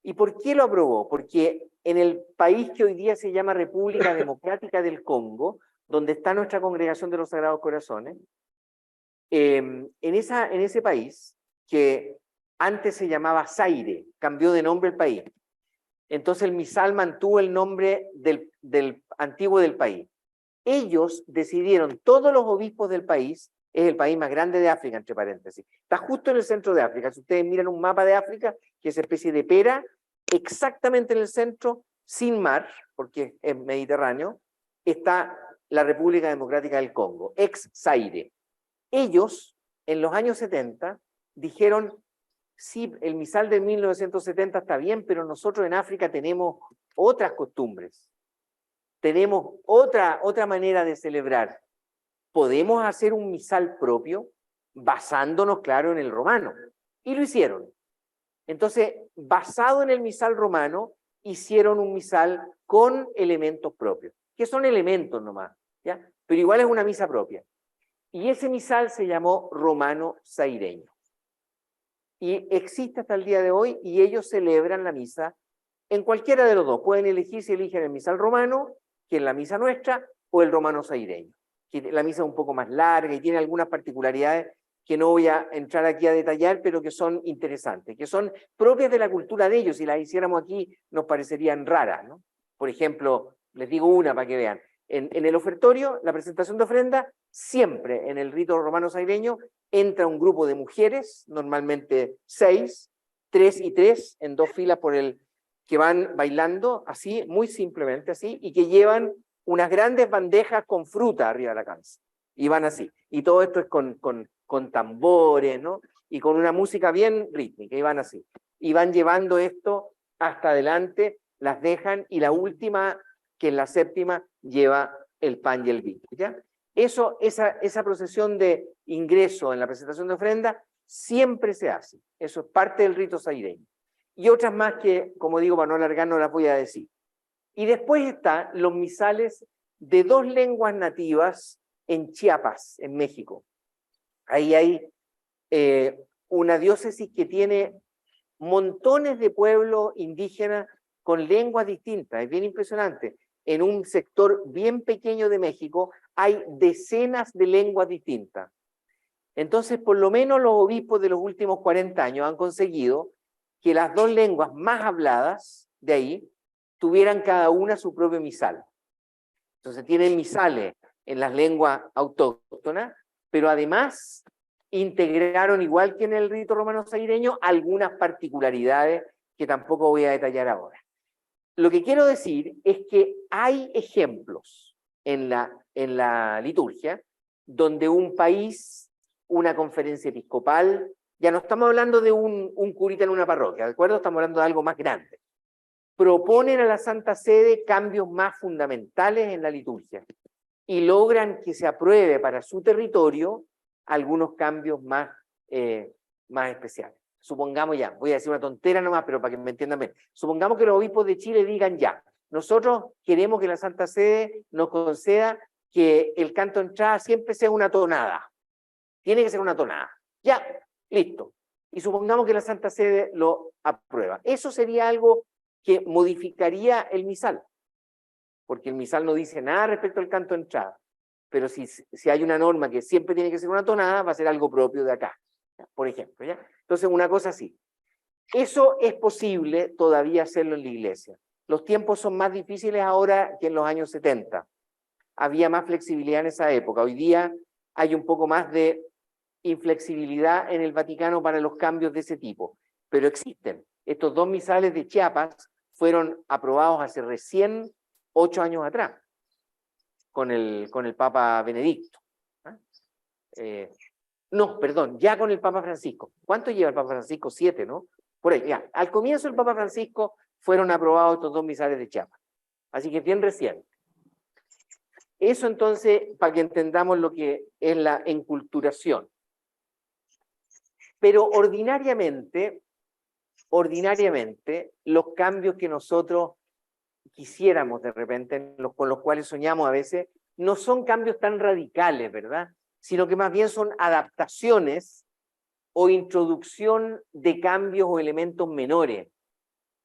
¿Y por qué lo aprobó? Porque en el país que hoy día se llama República Democrática del Congo, donde está nuestra Congregación de los Sagrados Corazones, en ese país, que antes se llamaba Zaire, cambió de nombre el país. Entonces el misal mantuvo el nombre del antiguo del país. Ellos decidieron, todos los obispos del país, es el país más grande de África, entre paréntesis. Está justo en el centro de África. Si ustedes miran un mapa de África, que es especie de pera, exactamente en el centro, sin mar, porque es mediterráneo, está la República Democrática del Congo, ex Zaire. Ellos, en los años 70, dijeron, sí, el misal de 1970 está bien, pero nosotros en África tenemos otras costumbres. Tenemos otra manera de celebrar. Podemos hacer un misal propio basándonos, claro, en el romano. Y lo hicieron. Entonces, basado en el misal romano, hicieron un misal con elementos propios, que son elementos nomás, ¿ya? Pero igual es una misa propia. Y ese misal se llamó romano saireño. Y existe hasta el día de hoy, y ellos celebran la misa en cualquiera de los dos. Pueden elegir si eligen el misal romano, que es la misa nuestra, o el romano saireño. La misa es un poco más larga y tiene algunas particularidades que no voy a entrar aquí a detallar, pero que son interesantes, que son propias de la cultura de ellos. Si las hiciéramos aquí, nos parecerían raras, ¿no? Por ejemplo, les digo una para que vean. En el ofertorio, la presentación de ofrenda, siempre en el rito romano saireño, entra un grupo de mujeres, normalmente 6, 3 y 3, en 2 filas que van bailando, así, muy simplemente así, y que llevan unas grandes bandejas con fruta arriba de la cabeza. Y van así. Y todo esto es con tambores, ¿no? Y con una música bien rítmica, y van así. Y van llevando esto hasta adelante, las dejan, y la última, que es la séptima, lleva el pan y el vino, ¿ya? Esa procesión de ingreso en la presentación de ofrenda siempre se hace. Eso es parte del rito saireño. Y otras más que, como digo, para no alargar, no las voy a decir. Y después están los misales de 2 lenguas nativas en Chiapas, en México. Ahí hay una diócesis que tiene montones de pueblos indígenas con lenguas distintas. Es bien impresionante. En un sector bien pequeño de México hay decenas de lenguas distintas. Entonces, por lo menos los obispos de los últimos 40 años han conseguido que las 2 lenguas más habladas de ahí tuvieran cada una su propio misal. Entonces tienen misales en las lenguas autóctonas, pero además integraron, igual que en el rito romano saireño, algunas particularidades que tampoco voy a detallar ahora. Lo que quiero decir es que hay ejemplos en la liturgia donde un país, una conferencia episcopal, ya no estamos hablando de un curita en una parroquia, ¿de acuerdo? Estamos hablando de algo más grande. Proponen a la Santa Sede cambios más fundamentales en la liturgia y logran que se apruebe para su territorio algunos cambios más especiales. Supongamos ya, voy a decir una tontera nomás, pero para que me entiendan bien. Supongamos que los obispos de Chile digan ya, nosotros queremos que la Santa Sede nos conceda que el canto de entrada siempre sea una tonada. Tiene que ser una tonada. Ya, listo. Y supongamos que la Santa Sede lo aprueba. Eso sería algo que modificaría el misal, porque el misal no dice nada respecto al canto de entrada, pero si hay una norma que siempre tiene que ser una tonada, va a ser algo propio de acá, por ejemplo, ¿ya? Entonces, una cosa así. Eso es posible todavía hacerlo en la iglesia. Los tiempos son más difíciles ahora que en los años 70. había más flexibilidad en esa época. Hoy día hay un poco más de inflexibilidad en el Vaticano para los cambios de ese tipo, pero existen. Estos 2 misales de Chiapas fueron aprobados hace recién 8 años atrás, con el Papa Benedicto. No, perdón, ya con el Papa Francisco. ¿Cuánto lleva el Papa Francisco? 7, ¿no? Por ahí, ya. Al comienzo del Papa Francisco fueron aprobados estos 2 misales de Chiapas. Así que bien reciente. Eso entonces, para que entendamos lo que es la enculturación. Pero ordinariamente, los cambios que nosotros quisiéramos de repente, con los cuales soñamos a veces, no son cambios tan radicales, ¿verdad? Sino que más bien son adaptaciones o introducción de cambios o elementos menores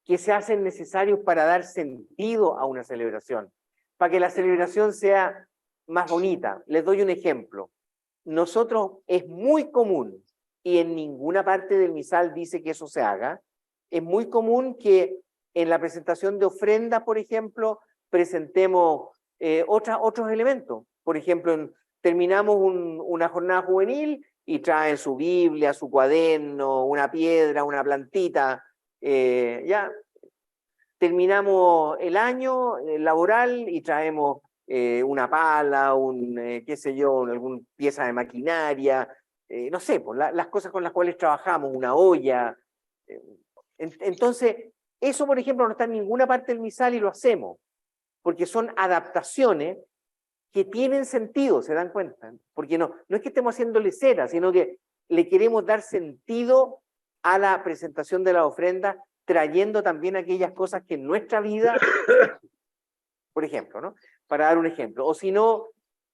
que se hacen necesarios para dar sentido a una celebración, para que la celebración sea más bonita. Les doy un ejemplo. Nosotros es muy común, y en ninguna parte del misal dice que eso se haga, es muy común que en la presentación de ofrendas, por ejemplo, presentemos otros elementos. Por ejemplo, terminamos una jornada juvenil y traen su Biblia, su cuaderno, una piedra, una plantita. Ya terminamos el año laboral y traemos una pala, qué sé yo, alguna pieza de maquinaria, no sé, pues, las cosas con las cuales trabajamos, una olla. Entonces, eso, por ejemplo, no está en ninguna parte del misal y lo hacemos, porque son adaptaciones que tienen sentido, ¿se dan cuenta? Porque no es que estemos haciéndole cera, sino que le queremos dar sentido a la presentación de la ofrenda, trayendo también aquellas cosas que en nuestra vida, por ejemplo, ¿no? Para dar un ejemplo. O si no,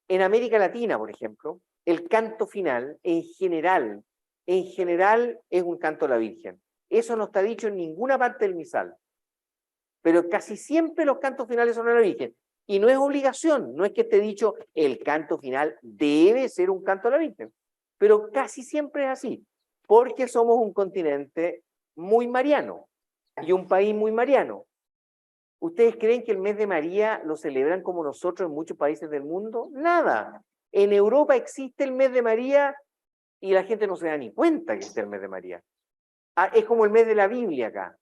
en América Latina, por ejemplo, el canto final, en general, es un canto a la Virgen. Eso no está dicho en ninguna parte del misal. Pero casi siempre los cantos finales son a la Virgen. Y no es obligación, no es que esté dicho el canto final debe ser un canto a la Virgen. Pero casi siempre es así, porque somos un continente muy mariano y un país muy mariano. ¿Ustedes creen que el mes de María lo celebran como nosotros en muchos países del mundo? Nada. En Europa existe el mes de María y la gente no se da ni cuenta que existe el mes de María. Es como el mes de la Biblia acá.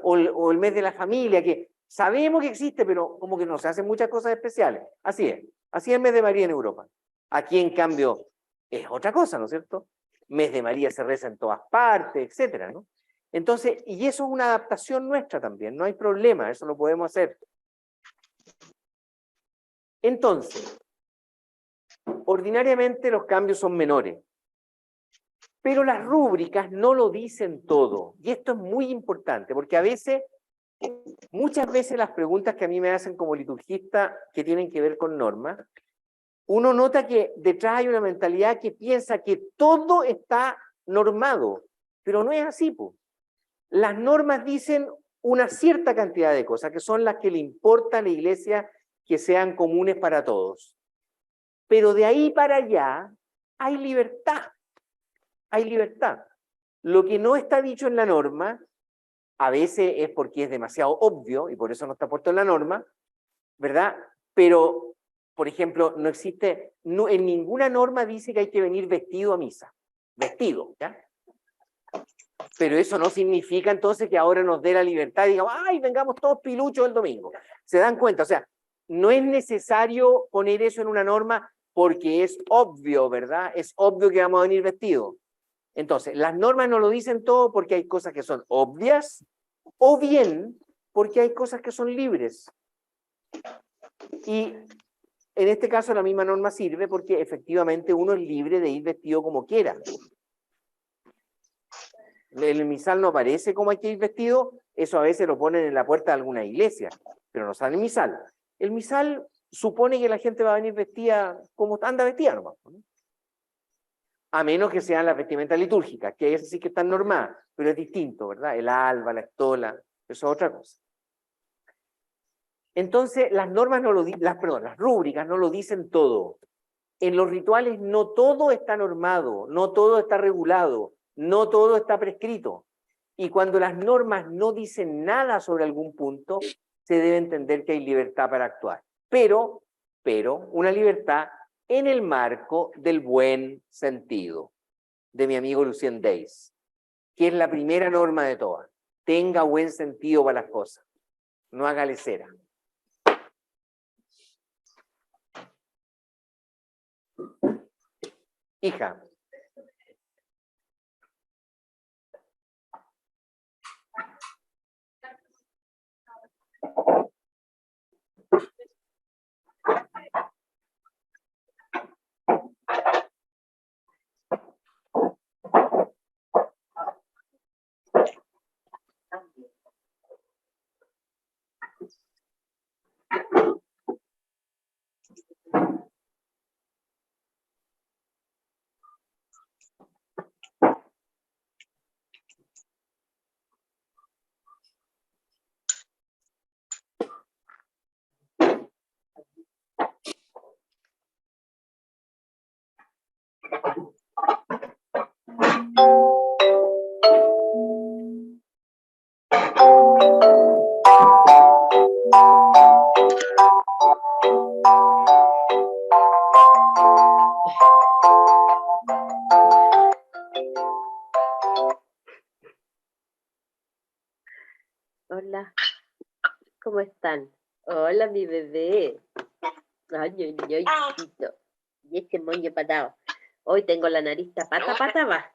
O el mes de la familia, que sabemos que existe, pero como que no se hacen muchas cosas especiales. Así es el mes de María en Europa. Aquí, en cambio, es otra cosa, ¿no es cierto? Mes de María se reza en todas partes, etcétera, ¿no? Entonces, y eso es una adaptación nuestra también, no hay problema, eso lo podemos hacer. Entonces, ordinariamente los cambios son menores, pero las rúbricas no lo dicen todo, y esto es muy importante, porque muchas veces las preguntas que a mí me hacen como liturgista que tienen que ver con normas, uno nota que detrás hay una mentalidad que piensa que todo está normado, pero no es así, pues. Las normas dicen una cierta cantidad de cosas, que son las que le importa a la iglesia que sean comunes para todos. Pero de ahí para allá hay libertad. Hay libertad. Lo que no está dicho en la norma, a veces es porque es demasiado obvio y por eso no está puesto en la norma, ¿verdad? Pero, por ejemplo, en ninguna norma dice que hay que venir vestido a misa. Vestido, ¿ya? Pero eso no significa entonces que ahora nos dé la libertad y digamos, ¡ay, vengamos todos piluchos el domingo! ¿Se dan cuenta? O sea, no es necesario poner eso en una norma porque es obvio, ¿verdad? Es obvio que vamos a venir vestidos. Entonces, las normas no lo dicen todo porque hay cosas que son obvias o bien porque hay cosas que son libres. Y en este caso la misma norma sirve porque efectivamente uno es libre de ir vestido como quiera. El misal no aparece como hay que ir vestido, eso a veces lo ponen en la puerta de alguna iglesia, pero no sale el misal. El misal supone que la gente va a venir vestida como anda vestida nomás, ¿no? A menos que sean las vestimentas litúrgicas, que esas sí que están normadas, pero es distinto, ¿verdad? El alba, la estola, eso es otra cosa. Entonces, las normas las rúbricas no lo dicen todo. En los rituales no todo está normado, no todo está regulado, no todo está prescrito. Y cuando las normas no dicen nada sobre algún punto, se debe entender que hay libertad para actuar. pero una libertad en el marco del buen sentido, de mi amigo Lucien Days, que es la primera norma de todas. Tenga buen sentido para las cosas, no haga lecera. Hija. Hola, ¿cómo están? Hola, mi bebé. Ay, ay, ay, chiquito. Y este moño patado. Hoy tengo la nariz pata, va.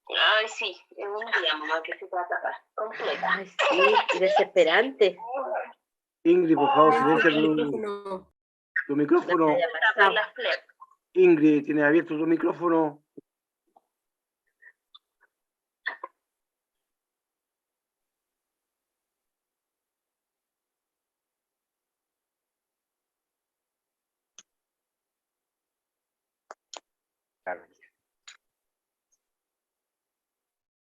Ay, sí, es un día, mamá, que se va a tapar completa. Ay, sí, desesperante. Ingrid, por favor, silencia El tu micrófono. haya Tapar pasado. las flepas. Ingrid, tienes abierto tu micrófono.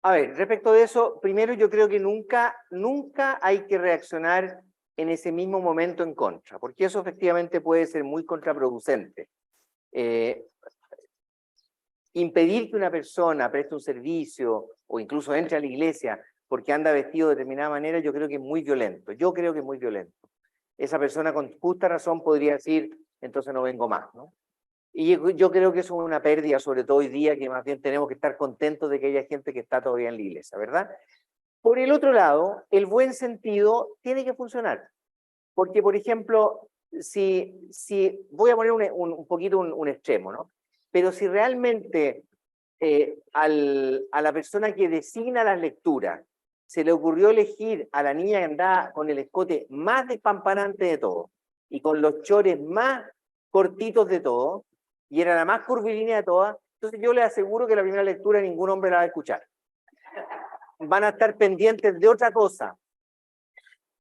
A ver, respecto de eso, primero yo creo que nunca hay que reaccionar en ese mismo momento en contra, porque eso efectivamente puede ser muy contraproducente. Impedir que una persona preste un servicio o incluso entre a la iglesia porque anda vestido de determinada manera, yo creo que es muy violento. Yo creo que es muy violento. Esa persona con justa razón podría decir, entonces no vengo más, ¿no? Y yo creo que eso es una pérdida, sobre todo hoy día, que más bien tenemos que estar contentos de que haya gente que está todavía en la iglesia, ¿verdad? Por el otro lado, el buen sentido tiene que funcionar. Porque, por ejemplo, si voy a poner un poquito un extremo, ¿no? Pero si realmente a la persona que designa las lecturas se le ocurrió elegir a la niña que andaba con el escote más despampanante de todo y con los chores más cortitos de todo, y era la más curvilínea de todas, entonces yo le aseguro que la primera lectura ningún hombre la va a escuchar. Van a estar pendientes de otra cosa.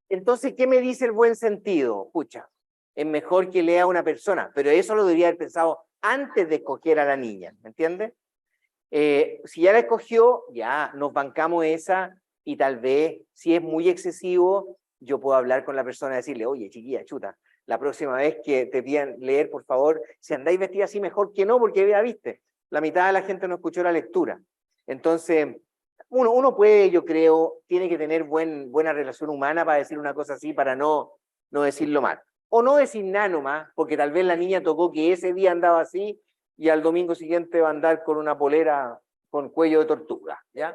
Entonces, ¿qué me dice el buen sentido? Pucha, es mejor que lea a una persona, pero eso lo debería haber pensado antes de escoger a la niña, ¿me entiendes? Si ya la escogió, ya nos bancamos esa y tal vez, si es muy excesivo, yo puedo hablar con la persona y decirle, oye, chiquilla, chuta, la próxima vez que te pidan leer, por favor, si andáis vestida así, mejor que no, porque ya viste, la mitad de la gente no escuchó la lectura. Entonces, uno puede, yo creo, tiene que tener buena relación humana para decir una cosa así, para no decirlo mal. O no decir nada nomás, porque tal vez la niña tocó que ese día andaba así y al domingo siguiente va a andar con una polera con cuello de tortuga, ¿ya?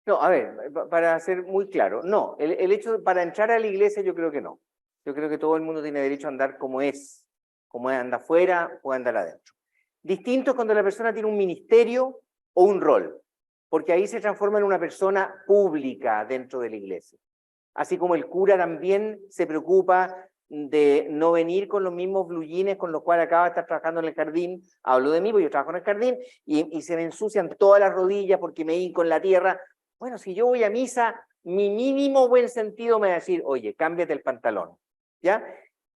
No, a ver, para ser muy claro, no, el hecho para entrar a la iglesia yo creo que no. Yo creo que todo el mundo tiene derecho a andar como es anda afuera o andar adentro. Distinto es cuando la persona tiene un ministerio o un rol, porque ahí se transforma en una persona pública dentro de la iglesia. Así como el cura también se preocupa de no venir con los mismos blue jeans con los cuales acaba de estar trabajando en el jardín. Hablo de mí, porque yo trabajo en el jardín, y se me ensucian todas las rodillas porque me hinco en la tierra. Bueno, si yo voy a misa, mi mínimo buen sentido me va a decir, oye, cámbiate el pantalón, ¿ya?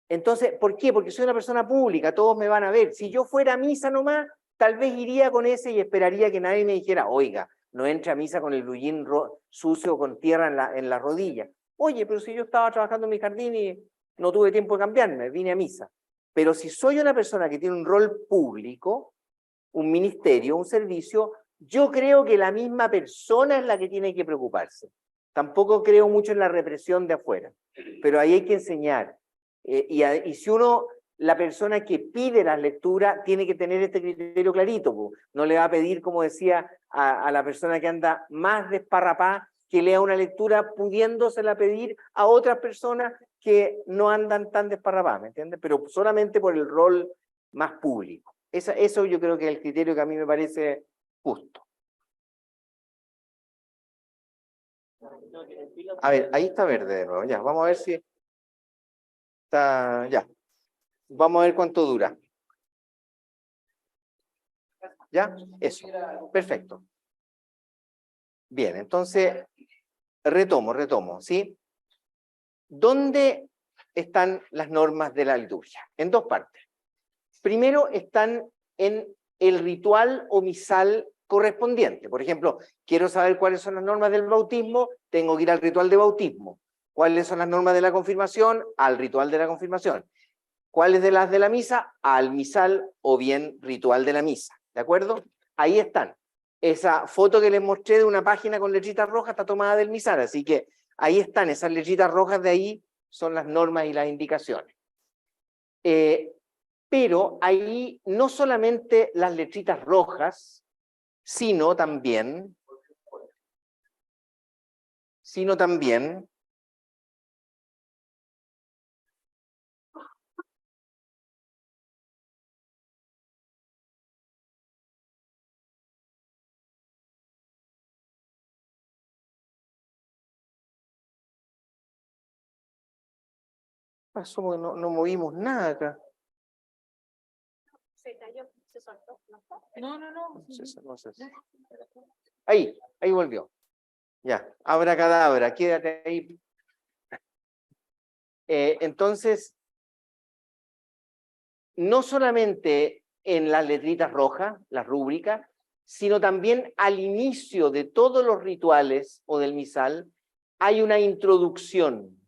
Entonces, ¿por qué? Porque soy una persona pública, todos me van a ver. Si yo fuera a misa nomás, tal vez iría con ese y esperaría que nadie me dijera, oiga, no entre a misa con el blue jean sucio con tierra en la rodilla. Oye, pero si yo estaba trabajando en mi jardín y no tuve tiempo de cambiarme, vine a misa. Pero si soy una persona que tiene un rol público, un ministerio, un servicio, yo creo que la misma persona es la que tiene que preocuparse. Tampoco creo mucho en la represión de afuera, pero ahí hay que enseñar. Y si uno, la persona que pide las lecturas, tiene que tener este criterio clarito, pues. No le va a pedir, como decía, a la persona que anda más desparrapada, que lea una lectura pudiéndosela pedir a otras personas que no andan tan desparrapadas, ¿me entiendes? Pero solamente por el rol más público. Eso yo creo que es el criterio que a mí me parece justo. A ver, ahí está verde de nuevo, ya, vamos a ver si está, ya. Vamos a ver cuánto dura. ¿Ya? Eso, perfecto. Bien, entonces, retomo, ¿sí? ¿Dónde están las normas de la liturgia? En dos partes. Primero están en el ritual o misal correspondiente. Por ejemplo, quiero saber cuáles son las normas del bautismo, tengo que ir al ritual de bautismo. ¿Cuáles son las normas de la confirmación? Al ritual de la confirmación. ¿Cuáles de las de la misa? Al misal o bien ritual de la misa. ¿De acuerdo? Ahí están. Esa foto que les mostré de una página con letritas rojas está tomada del misal, así que ahí están, esas letritas rojas de ahí son las normas y las indicaciones. Pero ahí no solamente las letritas rojas, sino también pasó porque no movimos nada acá. Se cayó, se soltó. No. No sé. Ahí volvió. Ya, abracadabra, quédate ahí. Entonces, no solamente en las letritas rojas, las rúbricas, sino también al inicio de todos los rituales o del misal, hay una introducción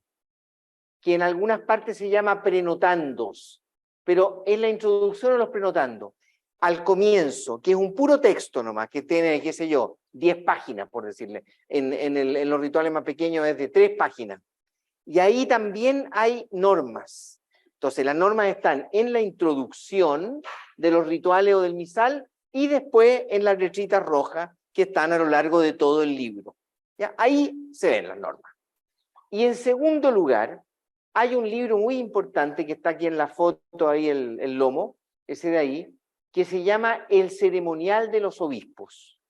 que en algunas partes se llama prenotandos, pero es la introducción a los prenotandos. Al comienzo, que es un puro texto nomás, que tiene, qué sé yo, 10 páginas, por decirle. En los rituales más pequeños es de 3 páginas. Y ahí también hay normas. Entonces, las normas están en la introducción de los rituales o del misal y después en las letritas rojas que están a lo largo de todo el libro. ¿Ya? Ahí se ven las normas. Y en segundo lugar, hay un libro muy importante que está aquí en la foto, ahí el lomo, ese de ahí, que se llama El Ceremonial de los Obispos.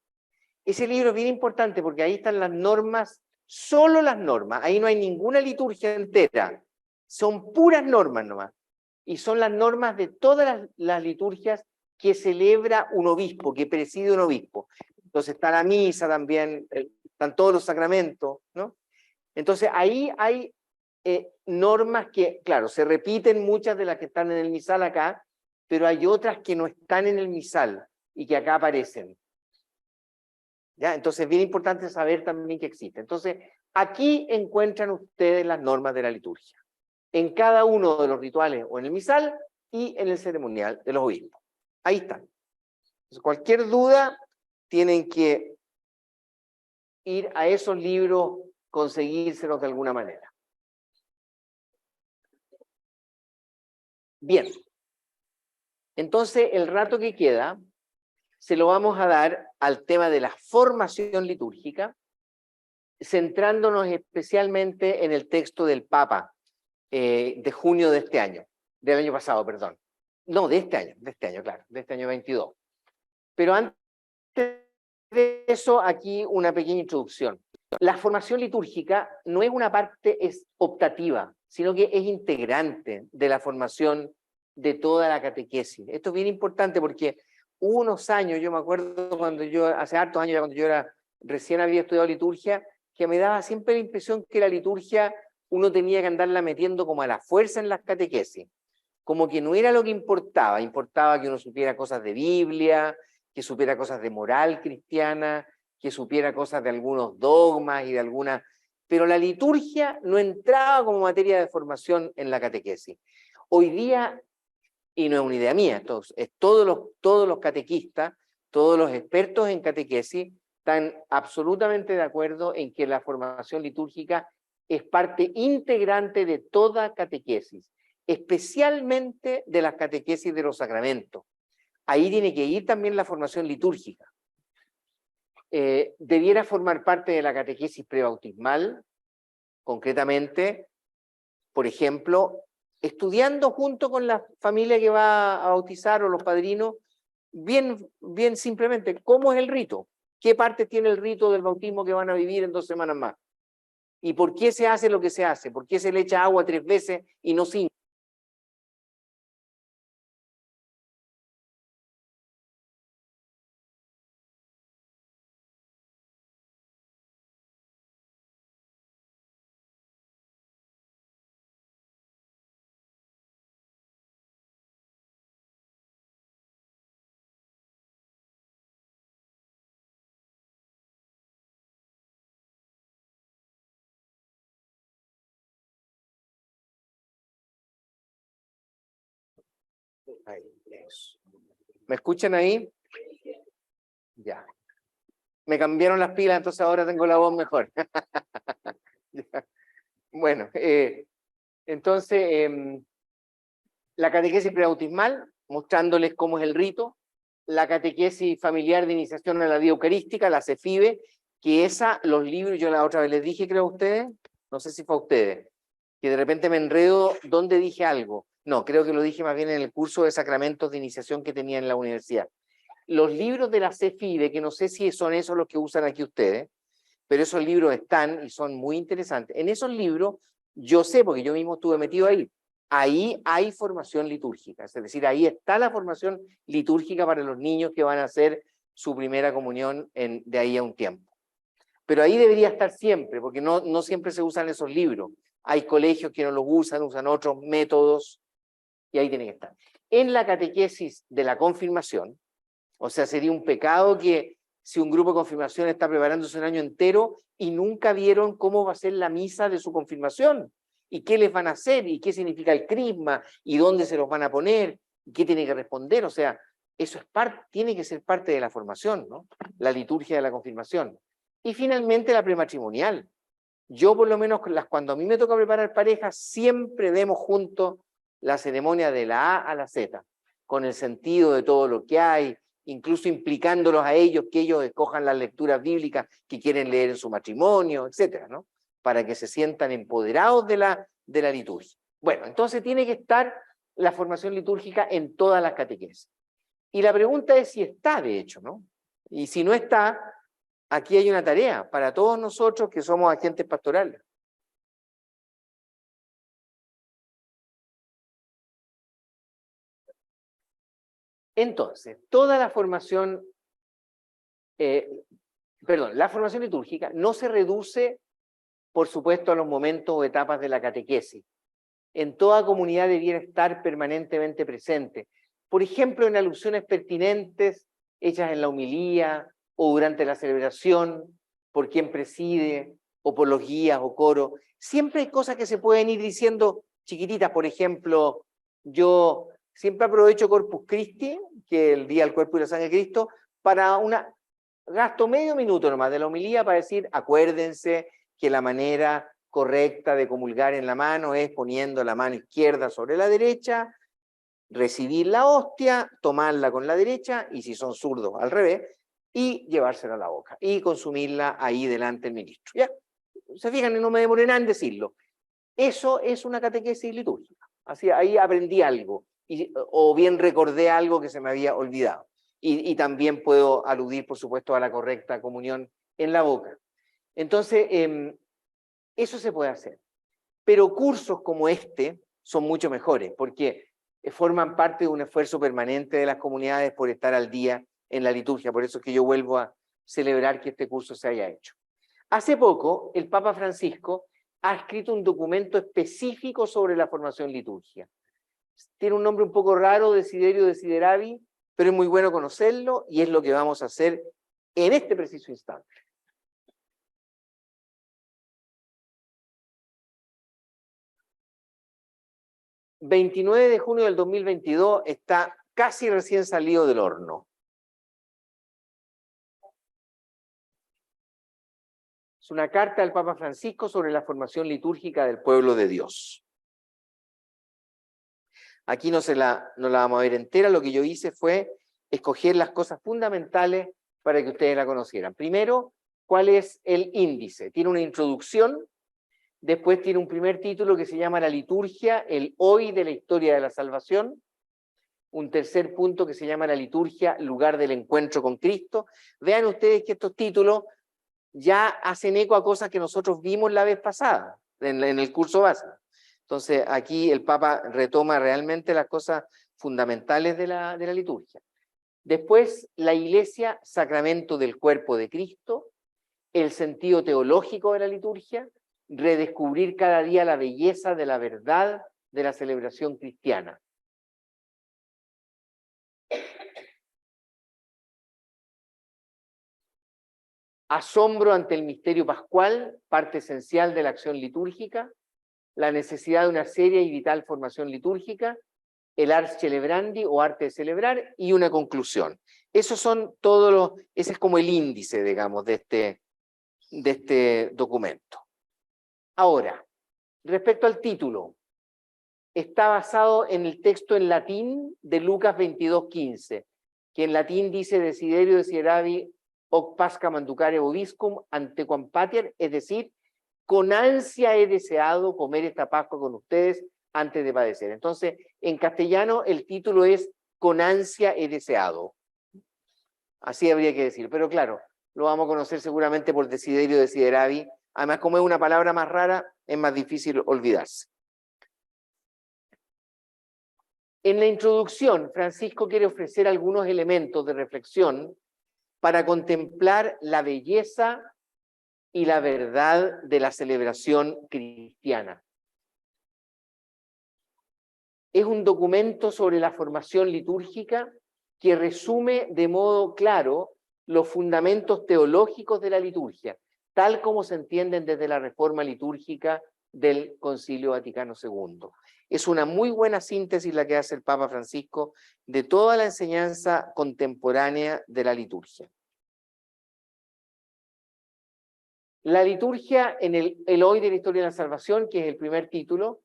Ese libro es bien importante porque ahí están las normas, solo las normas, ahí no hay ninguna liturgia entera, son puras normas nomás. Y son las normas de todas las liturgias que celebra un obispo, que preside un obispo. Entonces está la misa también, están todos los sacramentos, ¿no? Entonces ahí hay normas que, claro, se repiten muchas de las que están en el misal acá, pero hay otras que no están en el misal y que acá aparecen. ¿Ya? Entonces es bien importante saber también que existe. Entonces, aquí encuentran ustedes las normas de la liturgia, en cada uno de los rituales o en el misal y en el ceremonial de los obispos. Ahí están. Entonces, cualquier duda, tienen que ir a esos libros, conseguírselos de alguna manera. Bien. Entonces, el rato que queda se lo vamos a dar al tema de la formación litúrgica, centrándonos especialmente en el texto del Papa de junio de este año, del año pasado, perdón. No, de este año, claro, de este año 22. Pero antes de eso, aquí una pequeña introducción. La formación litúrgica no es una parte optativa, sino que es integrante de la formación de toda la catequesis. Esto es bien importante porque hubo unos años, yo me acuerdo hace hartos años, cuando yo recién había estudiado liturgia, que me daba siempre la impresión que la liturgia uno tenía que andarla metiendo como a la fuerza en las catequesis. Como que no era lo que importaba, importaba que uno supiera cosas de Biblia, que supiera cosas de moral cristiana, que supiera cosas de algunos dogmas y de algunas... Pero la liturgia no entraba como materia de formación en la catequesis. Hoy día, y no es una idea mía, todos los catequistas, todos los expertos en catequesis están absolutamente de acuerdo en que la formación litúrgica es parte integrante de toda catequesis, especialmente de las catequesis de los sacramentos. Ahí tiene que ir también la formación litúrgica. Debiera formar parte de la catequesis prebautismal, concretamente, por ejemplo, estudiando junto con la familia que va a bautizar o los padrinos, bien simplemente, ¿cómo es el rito? ¿Qué parte tiene el rito del bautismo que van a vivir en 2 semanas más? ¿Y por qué se hace lo que se hace? ¿Por qué se le echa agua 3 veces y no 5? Ahí, eso. ¿Me escuchan ahí? Ya. Me cambiaron las pilas, entonces ahora tengo la voz mejor. Bueno, entonces, la catequesis prebautismal, mostrándoles cómo es el rito, la catequesis familiar de iniciación a la vida eucarística, la CEFIBE, que los libros, yo la otra vez les dije, creo a ustedes, no sé si fue a ustedes, que de repente me enredo, ¿dónde dije algo? No, creo que lo dije más bien en el curso de sacramentos de iniciación que tenía en la universidad. Los libros de la CEFIBE, que no sé si son esos los que usan aquí ustedes, pero esos libros están y son muy interesantes. En esos libros, yo sé, porque yo mismo estuve metido ahí hay formación litúrgica, es decir, ahí está la formación litúrgica para los niños que van a hacer su primera comunión de ahí a un tiempo. Pero ahí debería estar siempre, porque no siempre se usan esos libros. Hay colegios que no los usan otros métodos, y ahí tiene que estar. En la catequesis de la confirmación, o sea, sería un pecado que si un grupo de confirmación está preparándose un año entero y nunca vieron cómo va a ser la misa de su confirmación, y qué les van a hacer, y qué significa el crisma, y dónde se los van a poner, y qué tiene que responder. O sea, eso tiene que ser parte de la formación, ¿no? La liturgia de la confirmación. Y finalmente la prematrimonial. Yo por lo menos cuando a mí me toca preparar parejas, siempre vemos juntos la ceremonia de la A a la Z, con el sentido de todo lo que hay, incluso implicándolos a ellos, que ellos escojan las lecturas bíblicas que quieren leer en su matrimonio, etcétera, ¿no? Para que se sientan empoderados de la liturgia. Bueno, entonces tiene que estar la formación litúrgica en todas las catequesis. Y la pregunta es si está, de hecho, ¿no? Y si no está, aquí hay una tarea para todos nosotros que somos agentes pastorales. Entonces, toda la formación, la formación litúrgica no se reduce, por supuesto, a los momentos o etapas de la catequesis. En toda comunidad debiera estar permanentemente presente. Por ejemplo, en alusiones pertinentes hechas en la homilía o durante la celebración, por quien preside o por los guías o coros. Siempre hay cosas que se pueden ir diciendo chiquititas. Por ejemplo, yo siempre aprovecho Corpus Christi, que es el día del cuerpo y la sangre de Cristo, gasto medio minuto nomás de la homilía para decir, acuérdense que la manera correcta de comulgar en la mano es poniendo la mano izquierda sobre la derecha recibir la hostia, tomarla con la derecha, y si son zurdos, al revés, y llevársela a la boca, y consumirla ahí delante del ministro. ¿Ya? Se fijan, y no me demoré nada en decirlo. Eso es una catequesis litúrgica. Así, ahí aprendí algo, o bien recordé algo que se me había olvidado. Y también puedo aludir, por supuesto, a la correcta comunión en la boca. Entonces, eso se puede hacer. Pero cursos como este son mucho mejores, porque forman parte de un esfuerzo permanente de las comunidades por estar al día en la liturgia. Por eso es que yo vuelvo a celebrar que este curso se haya hecho. Hace poco, el Papa Francisco ha escrito un documento específico sobre la formación litúrgica. Tiene un nombre un poco raro, Desiderio Desideravi, pero es muy bueno conocerlo y es lo que vamos a hacer en este preciso instante. ...29 de junio del 2022 está casi recién salido del horno. Es una carta del Papa Francisco sobre la formación litúrgica del pueblo de Dios. Aquí no la vamos a ver entera, lo que yo hice fue escoger las cosas fundamentales para que ustedes la conocieran. Primero, ¿cuál es el índice? Tiene una introducción, después tiene un primer título que se llama La liturgia, el hoy de la historia de la salvación, un tercer punto que se llama La liturgia, lugar del encuentro con Cristo. Vean ustedes que estos títulos ya hacen eco a cosas que nosotros vimos la vez pasada, en el curso básico. Entonces, aquí el Papa retoma realmente las cosas fundamentales de la liturgia. Después, la Iglesia, sacramento del cuerpo de Cristo, el sentido teológico de la liturgia, redescubrir cada día la belleza de la verdad de la celebración cristiana. Asombro ante el misterio pascual, parte esencial de la acción litúrgica, la necesidad de una seria y vital formación litúrgica, el ars celebrandi o arte de celebrar y una conclusión. Esos son todos ese es como el índice, digamos, de este documento. Ahora, respecto al título, está basado en el texto en latín de Lucas 22:15, que en latín dice Desiderio desideravi hoc pasca manducare vobiscum antequam pater, es decir, con ansia he deseado comer esta Pascua con ustedes antes de padecer. Entonces, en castellano el título es Con ansia he deseado. Así habría que decir, pero claro, lo vamos a conocer seguramente por Desiderio desideravi. Además, como es una palabra más rara, es más difícil olvidarse. En la introducción, Francisco quiere ofrecer algunos elementos de reflexión para contemplar la belleza y la verdad de la celebración cristiana. Es un documento sobre la formación litúrgica que resume de modo claro los fundamentos teológicos de la liturgia, tal como se entienden desde la reforma litúrgica del Concilio Vaticano II. Es una muy buena síntesis la que hace el Papa Francisco de toda la enseñanza contemporánea de la liturgia. La liturgia en el hoy de la historia de la salvación, que es el primer título,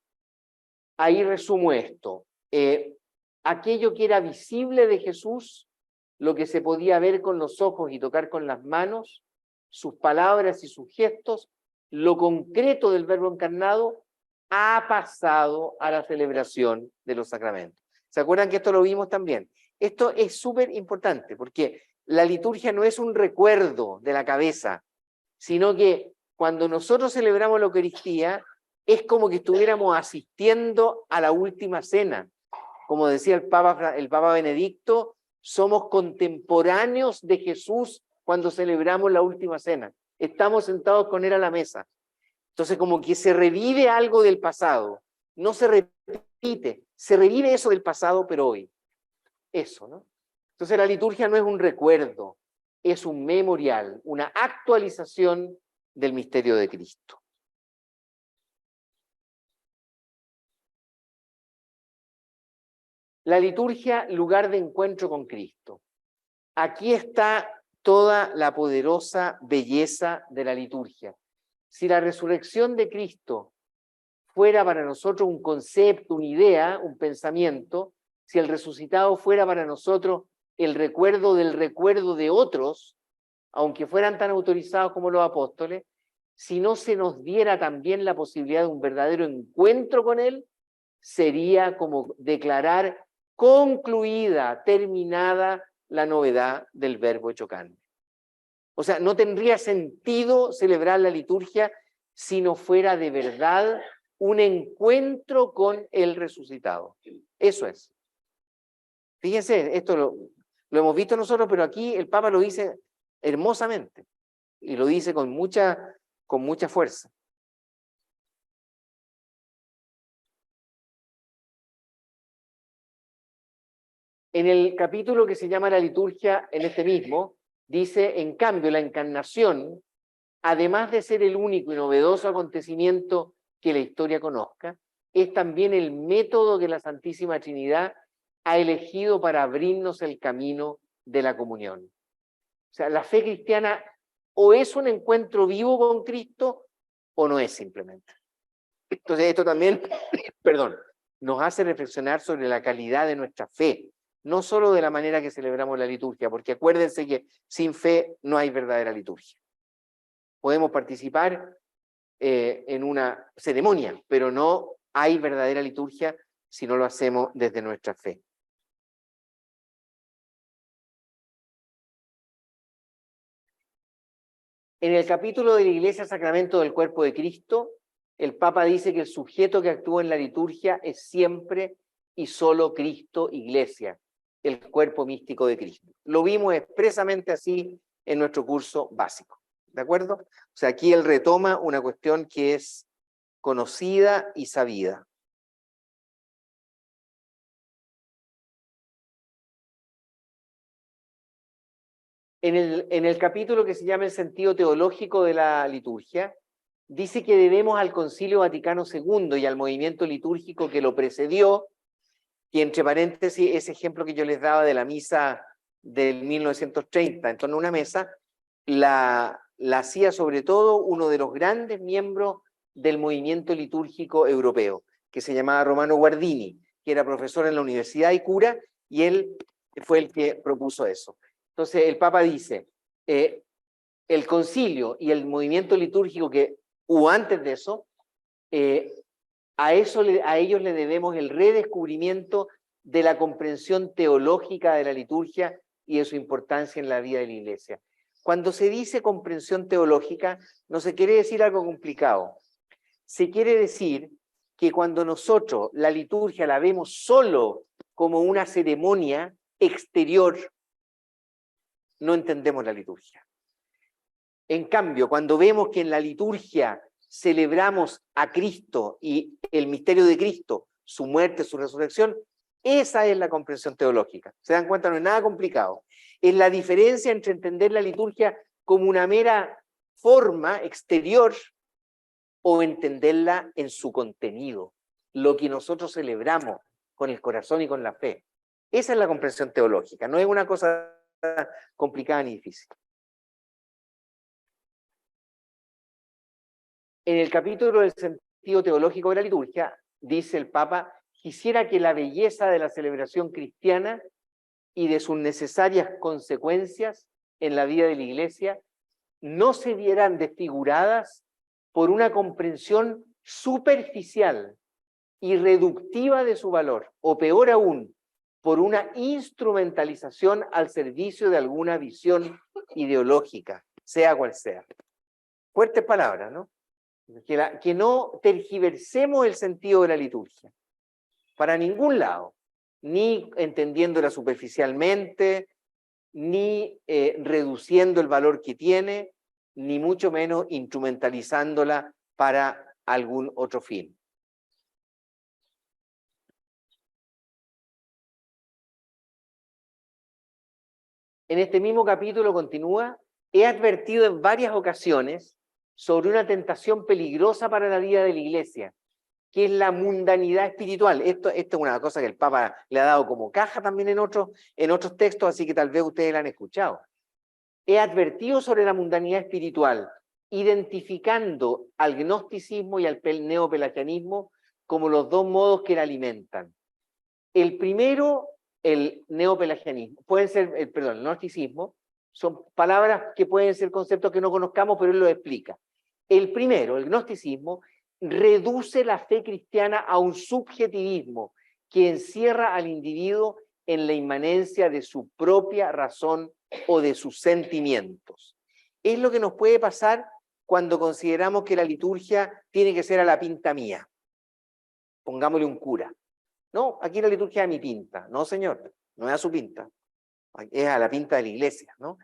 ahí resumo esto. Aquello que era visible de Jesús, lo que se podía ver con los ojos y tocar con las manos, sus palabras y sus gestos, lo concreto del Verbo encarnado, ha pasado a la celebración de los sacramentos. ¿Se acuerdan que esto lo vimos también? Esto es súper importante porque la liturgia no es un recuerdo de la cabeza, sino que cuando nosotros celebramos la Eucaristía, es como que estuviéramos asistiendo a la última cena. Como decía el Papa Benedicto, somos contemporáneos de Jesús cuando celebramos la última cena. Estamos sentados con él a la mesa. Entonces, como que se revive algo del pasado. No se repite, se revive eso del pasado, pero hoy. Eso, ¿no? Entonces, la liturgia no es un recuerdo, es un memorial, una actualización del misterio de Cristo. La liturgia, lugar de encuentro con Cristo. Aquí está toda la poderosa belleza de la liturgia. Si la resurrección de Cristo fuera para nosotros un concepto, una idea, un pensamiento, si el resucitado fuera para nosotros el recuerdo del recuerdo de otros, aunque fueran tan autorizados como los apóstoles, si no se nos diera también la posibilidad de un verdadero encuentro con Él, sería como declarar concluida, terminada la novedad del Verbo hecho carne. O sea, no tendría sentido celebrar la liturgia si no fuera de verdad un encuentro con el resucitado. Eso es. Fíjense, esto lo hemos visto nosotros, pero aquí el Papa lo dice hermosamente y lo dice con mucha fuerza. En el capítulo que se llama la liturgia, en este mismo, dice, en cambio, la encarnación, además de ser el único y novedoso acontecimiento que la historia conozca, es también el método que la Santísima Trinidad ha elegido para abrirnos el camino de la comunión. O sea, la fe cristiana o es un encuentro vivo con Cristo o no es simplemente. Entonces esto también, perdón, nos hace reflexionar sobre la calidad de nuestra fe, no solo de la manera que celebramos la liturgia, porque acuérdense que sin fe no hay verdadera liturgia. Podemos participar en una ceremonia, pero no hay verdadera liturgia si no lo hacemos desde nuestra fe. En el capítulo de la Iglesia Sacramento del Cuerpo de Cristo, el Papa dice que el sujeto que actúa en la liturgia es siempre y solo Cristo, Iglesia, el cuerpo místico de Cristo. Lo vimos expresamente así en nuestro curso básico, ¿de acuerdo? O sea, aquí él retoma una cuestión que es conocida y sabida. En el capítulo que se llama el sentido teológico de la liturgia, dice que debemos al Concilio Vaticano II y al movimiento litúrgico que lo precedió, y entre paréntesis, ese ejemplo que yo les daba de la misa del 1930 en torno a una mesa, la hacía sobre todo uno de los grandes miembros del movimiento litúrgico europeo, que se llamaba Romano Guardini, que era profesor en la universidad y cura, y él fue el que propuso eso. Entonces el Papa dice, el concilio y el movimiento litúrgico que hubo antes de eso, a ellos le debemos el redescubrimiento de la comprensión teológica de la liturgia y de su importancia en la vida de la Iglesia. Cuando se dice comprensión teológica, no se quiere decir algo complicado. Se quiere decir que cuando nosotros la liturgia la vemos solo como una ceremonia exterior, no entendemos la liturgia. En cambio, cuando vemos que en la liturgia celebramos a Cristo y el misterio de Cristo, su muerte, su resurrección, esa es la comprensión teológica. ¿Se dan cuenta? No es nada complicado. Es la diferencia entre entender la liturgia como una mera forma exterior o entenderla en su contenido, lo que nosotros celebramos con el corazón y con la fe. Esa es la comprensión teológica, no es una cosa complicada ni difícil. En el capítulo del sentido teológico de la liturgia, dice el Papa, quisiera que la belleza de la celebración cristiana y de sus necesarias consecuencias en la vida de la Iglesia no se vieran desfiguradas por una comprensión superficial y reductiva de su valor, o peor aún, por una instrumentalización al servicio de alguna visión ideológica, sea cual sea. Fuertes palabras, ¿no? Que no tergiversemos el sentido de la liturgia, para ningún lado, ni entendiéndola superficialmente, ni reduciendo el valor que tiene, ni mucho menos instrumentalizándola para algún otro fin. En este mismo capítulo continúa, he advertido en varias ocasiones sobre una tentación peligrosa para la vida de la Iglesia, que es la mundanidad espiritual. Esto es una cosa que el Papa le ha dado como caja también en otros textos, así que tal vez ustedes la han escuchado. He advertido sobre la mundanidad espiritual, identificando al gnosticismo y al neopelagianismo como los dos modos que la alimentan. El primero, el neopelagianismo, pueden ser, perdón, el gnosticismo, son palabras que pueden ser conceptos que no conozcamos, pero él lo explica. El primero, el gnosticismo, reduce la fe cristiana a un subjetivismo que encierra al individuo en la inmanencia de su propia razón o de sus sentimientos. Es lo que nos puede pasar cuando consideramos que la liturgia tiene que ser a la pinta mía. Pongámosle un cura. No, aquí la liturgia es a mi pinta. No, señor, no es a su pinta. Es a la pinta de la iglesia, ¿no?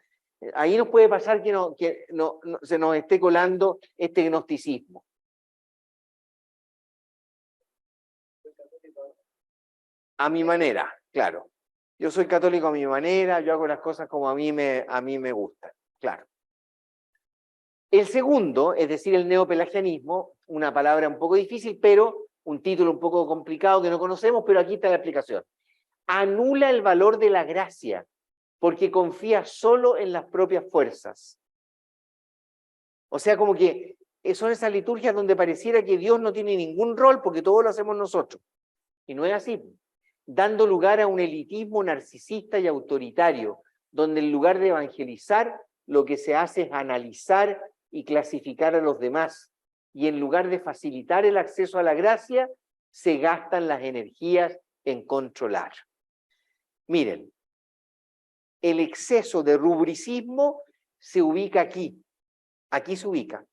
Ahí nos puede pasar que se nos esté colando este gnosticismo. A mi manera, claro. Yo soy católico a mi manera, yo hago las cosas como a mí me gustan, claro. El segundo, es decir, el neopelagianismo, una palabra un poco difícil, pero un título un poco complicado que no conocemos, pero aquí está la explicación. Anula el valor de la gracia, porque confía solo en las propias fuerzas. O sea, como que son esas liturgias donde pareciera que Dios no tiene ningún rol porque todo lo hacemos nosotros. Y no es así, dando lugar a un elitismo narcisista y autoritario, donde en lugar de evangelizar, lo que se hace es analizar y clasificar a los demás. Y en lugar de facilitar el acceso a la gracia, se gastan las energías en controlar. Miren, el exceso de rubricismo se ubica aquí. Aquí se ubica.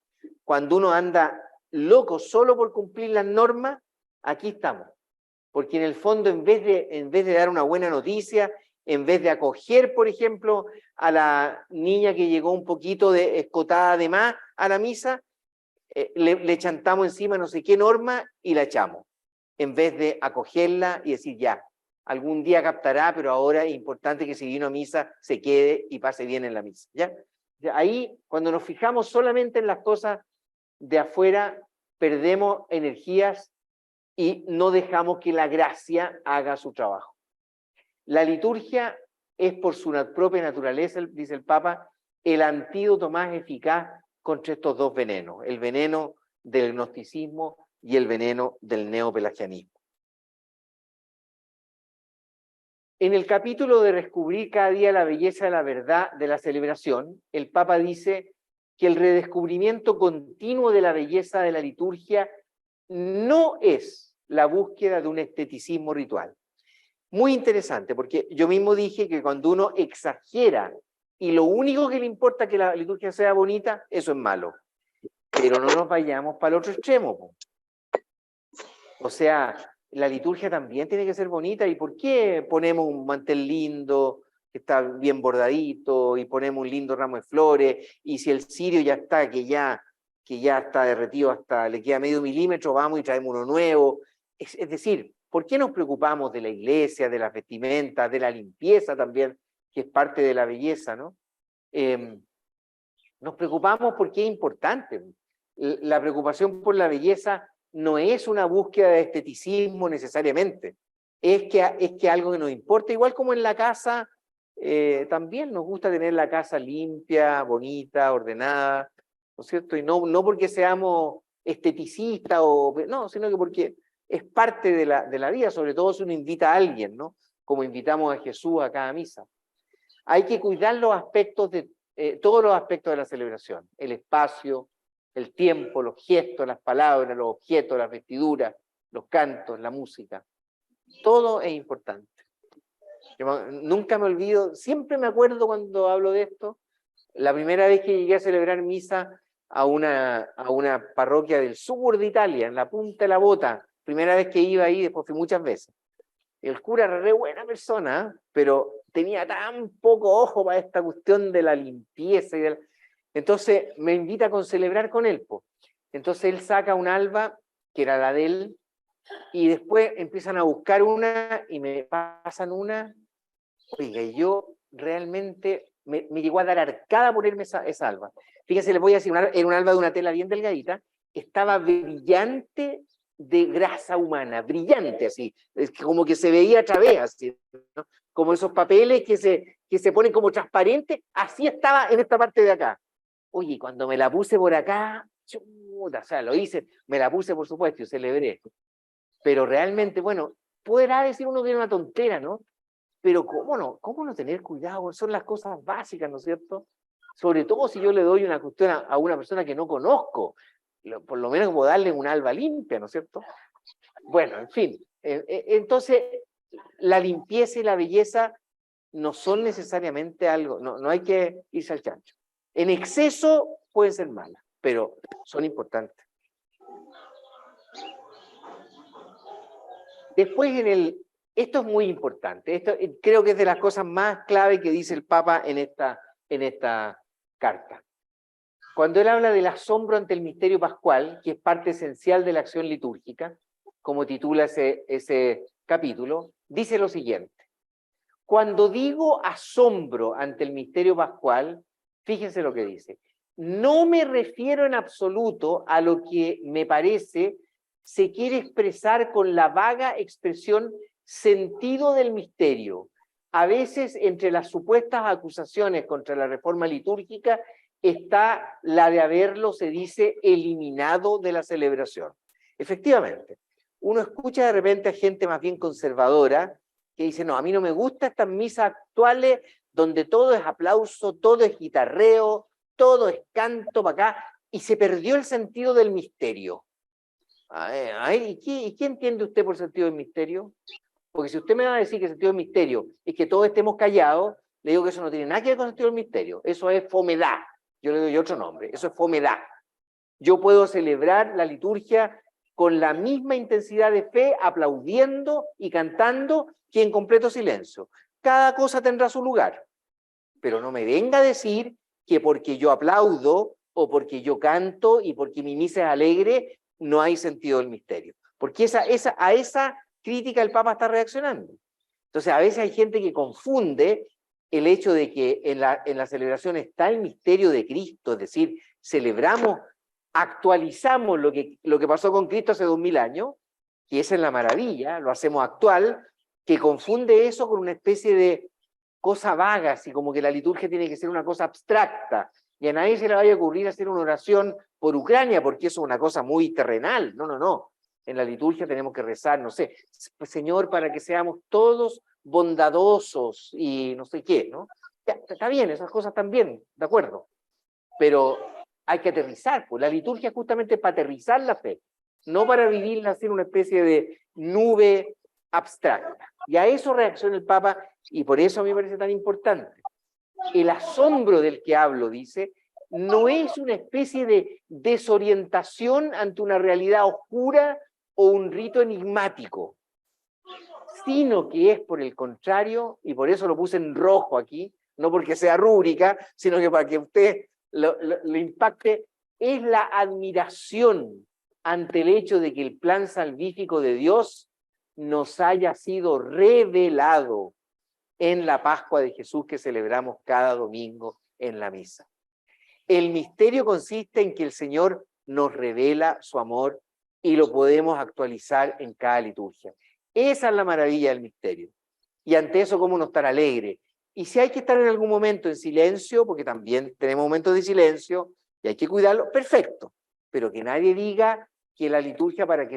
Cuando uno anda loco solo por cumplir las normas, aquí estamos. Porque en el fondo, en vez de dar una buena noticia, en vez de acoger, por ejemplo, a la niña que llegó un poquito escotada de más a la misa, le chantamos encima no sé qué norma y la echamos. En vez de acogerla y decir ya, algún día captará, pero ahora es importante que si vino a misa se quede y pase bien en la misa. ¿Ya? Ahí, cuando nos fijamos solamente en las cosas de afuera, perdemos energías y no dejamos que la gracia haga su trabajo. La liturgia es por su propia naturaleza, dice el Papa, el antídoto más eficaz contra estos dos venenos, el veneno del gnosticismo y el veneno del neopelagianismo. En el capítulo de Descubrir cada día la belleza de la verdad de la celebración, el Papa dice que el redescubrimiento continuo de la belleza de la liturgia no es la búsqueda de un esteticismo ritual. Muy interesante, porque yo mismo dije que cuando uno exagera y lo único que le importa es que la liturgia sea bonita, eso es malo. Pero no nos vayamos para el otro extremo. O sea, la liturgia también tiene que ser bonita. ¿Y por qué ponemos un mantel lindo, que está bien bordadito, y ponemos un lindo ramo de flores? Y si el cirio ya está, que ya está derretido hasta le queda medio milímetro, vamos y traemos uno nuevo. Es decir, ¿por qué nos preocupamos de la iglesia, de las vestimentas, de la limpieza también, que es parte de la belleza, ¿no? Nos preocupamos porque es importante. La preocupación por la belleza no es una búsqueda de esteticismo necesariamente, es que algo que nos importa, igual como en la casa, también nos gusta tener la casa limpia, bonita, ordenada, ¿no es cierto? Y no porque seamos esteticistas, no, sino que porque es parte de la vida, sobre todo si uno invita a alguien, ¿no? Como invitamos a Jesús a cada misa. Hay que cuidar los aspectos todos los aspectos de la celebración, el espacio, el tiempo, los gestos, las palabras, los objetos, las vestiduras, los cantos, la música. Todo es importante. Nunca me olvido, siempre me acuerdo cuando hablo de esto, la primera vez que llegué a celebrar misa a una parroquia del sur de Italia, en la punta de la bota, primera vez que iba ahí, después fui muchas veces. El cura era re buena persona, pero tenía tan poco ojo para esta cuestión de la limpieza. Entonces me invita a concelebrar con él. Entonces él saca un alba, que era la de él, y después empiezan a buscar una y me pasan una. Oiga, y yo realmente me llegó a dar arcada ponerme esa alba. Fíjense, les voy a decir, era un alba de una tela bien delgadita, estaba brillante de grasa humana, brillante así, es que como que se veía a través, así, ¿no? Como esos papeles que se ponen como transparentes, así estaba en esta parte de acá. Oye, cuando me la puse por acá, chuta, o sea, lo hice, me la puse por supuesto y celebré. Pero realmente, bueno, podrá decir uno que es una tontera, ¿no? Pero ¿cómo no tener cuidado? Son las cosas básicas, ¿no es cierto? Sobre todo si yo le doy una cuestión a una persona que no conozco, por lo menos como darle un alba limpia, ¿no es cierto? Bueno, en fin, entonces la limpieza y la belleza no son necesariamente algo, no hay que irse al chancho. En exceso pueden ser malas, pero son importantes. Después esto es muy importante, esto creo que es de las cosas más clave que dice el Papa en esta carta. Cuando él habla del asombro ante el misterio pascual, que es parte esencial de la acción litúrgica, como titula ese capítulo, dice lo siguiente. Cuando digo asombro ante el misterio pascual, fíjense lo que dice. No me refiero en absoluto a lo que me parece se quiere expresar con la vaga expresión sentido del misterio. A veces entre las supuestas acusaciones contra la reforma litúrgica está la de haberlo, se dice, eliminado de la celebración. Efectivamente, uno escucha de repente a gente más bien conservadora que dice, no, a mí no me gustan estas misas actuales donde todo es aplauso, todo es guitarreo, todo es canto para acá, y se perdió el sentido del misterio. ¿Y qué entiende usted por sentido del misterio? Porque si usted me va a decir que el sentido del misterio es que todos estemos callados, le digo que eso no tiene nada que ver con el sentido del misterio. Eso es fomedad. Yo le doy otro nombre. Eso es fomedad. Yo puedo celebrar la liturgia con la misma intensidad de fe, aplaudiendo y cantando, que en completo silencio. Cada cosa tendrá su lugar. Pero no me venga a decir que porque yo aplaudo o porque yo canto y porque mi misa es alegre, no hay sentido del misterio. Porque a esa crítica el Papa está reaccionando. Entonces, a veces hay gente que confunde el hecho de que en la celebración está el misterio de Cristo, es decir, celebramos, actualizamos lo que pasó con Cristo hace 2000 años, que esa es la maravilla, lo hacemos actual, que confunde eso con una especie de cosa vaga, así como que la liturgia tiene que ser una cosa abstracta, y a nadie se le vaya a ocurrir hacer una oración por Ucrania, porque eso es una cosa muy terrenal. No. En la liturgia tenemos que rezar, no sé, Señor, para que seamos todos bondadosos y no sé qué, ¿no? Ya, está bien, esas cosas están bien, de acuerdo, pero hay que aterrizar, pues la liturgia es justamente para aterrizar la fe, no para vivirla así en una especie de nube abstracta. Y a eso reacciona el Papa, y por eso a mí me parece tan importante. El asombro del que hablo, dice, no es una especie de desorientación ante una realidad oscura o un rito enigmático, sino que es por el contrario, y por eso lo puse en rojo aquí, no porque sea rúbrica, sino que para que usted lo impacte, es la admiración ante el hecho de que el plan salvífico de Dios nos haya sido revelado en la Pascua de Jesús que celebramos cada domingo en la misa. El misterio consiste en que el Señor nos revela su amor y lo podemos actualizar en cada liturgia. Esa es la maravilla del misterio. Y ante eso, ¿cómo no estar alegre? Y si hay que estar en algún momento en silencio, porque también tenemos momentos de silencio y hay que cuidarlo, perfecto. Pero que nadie diga que la liturgia para que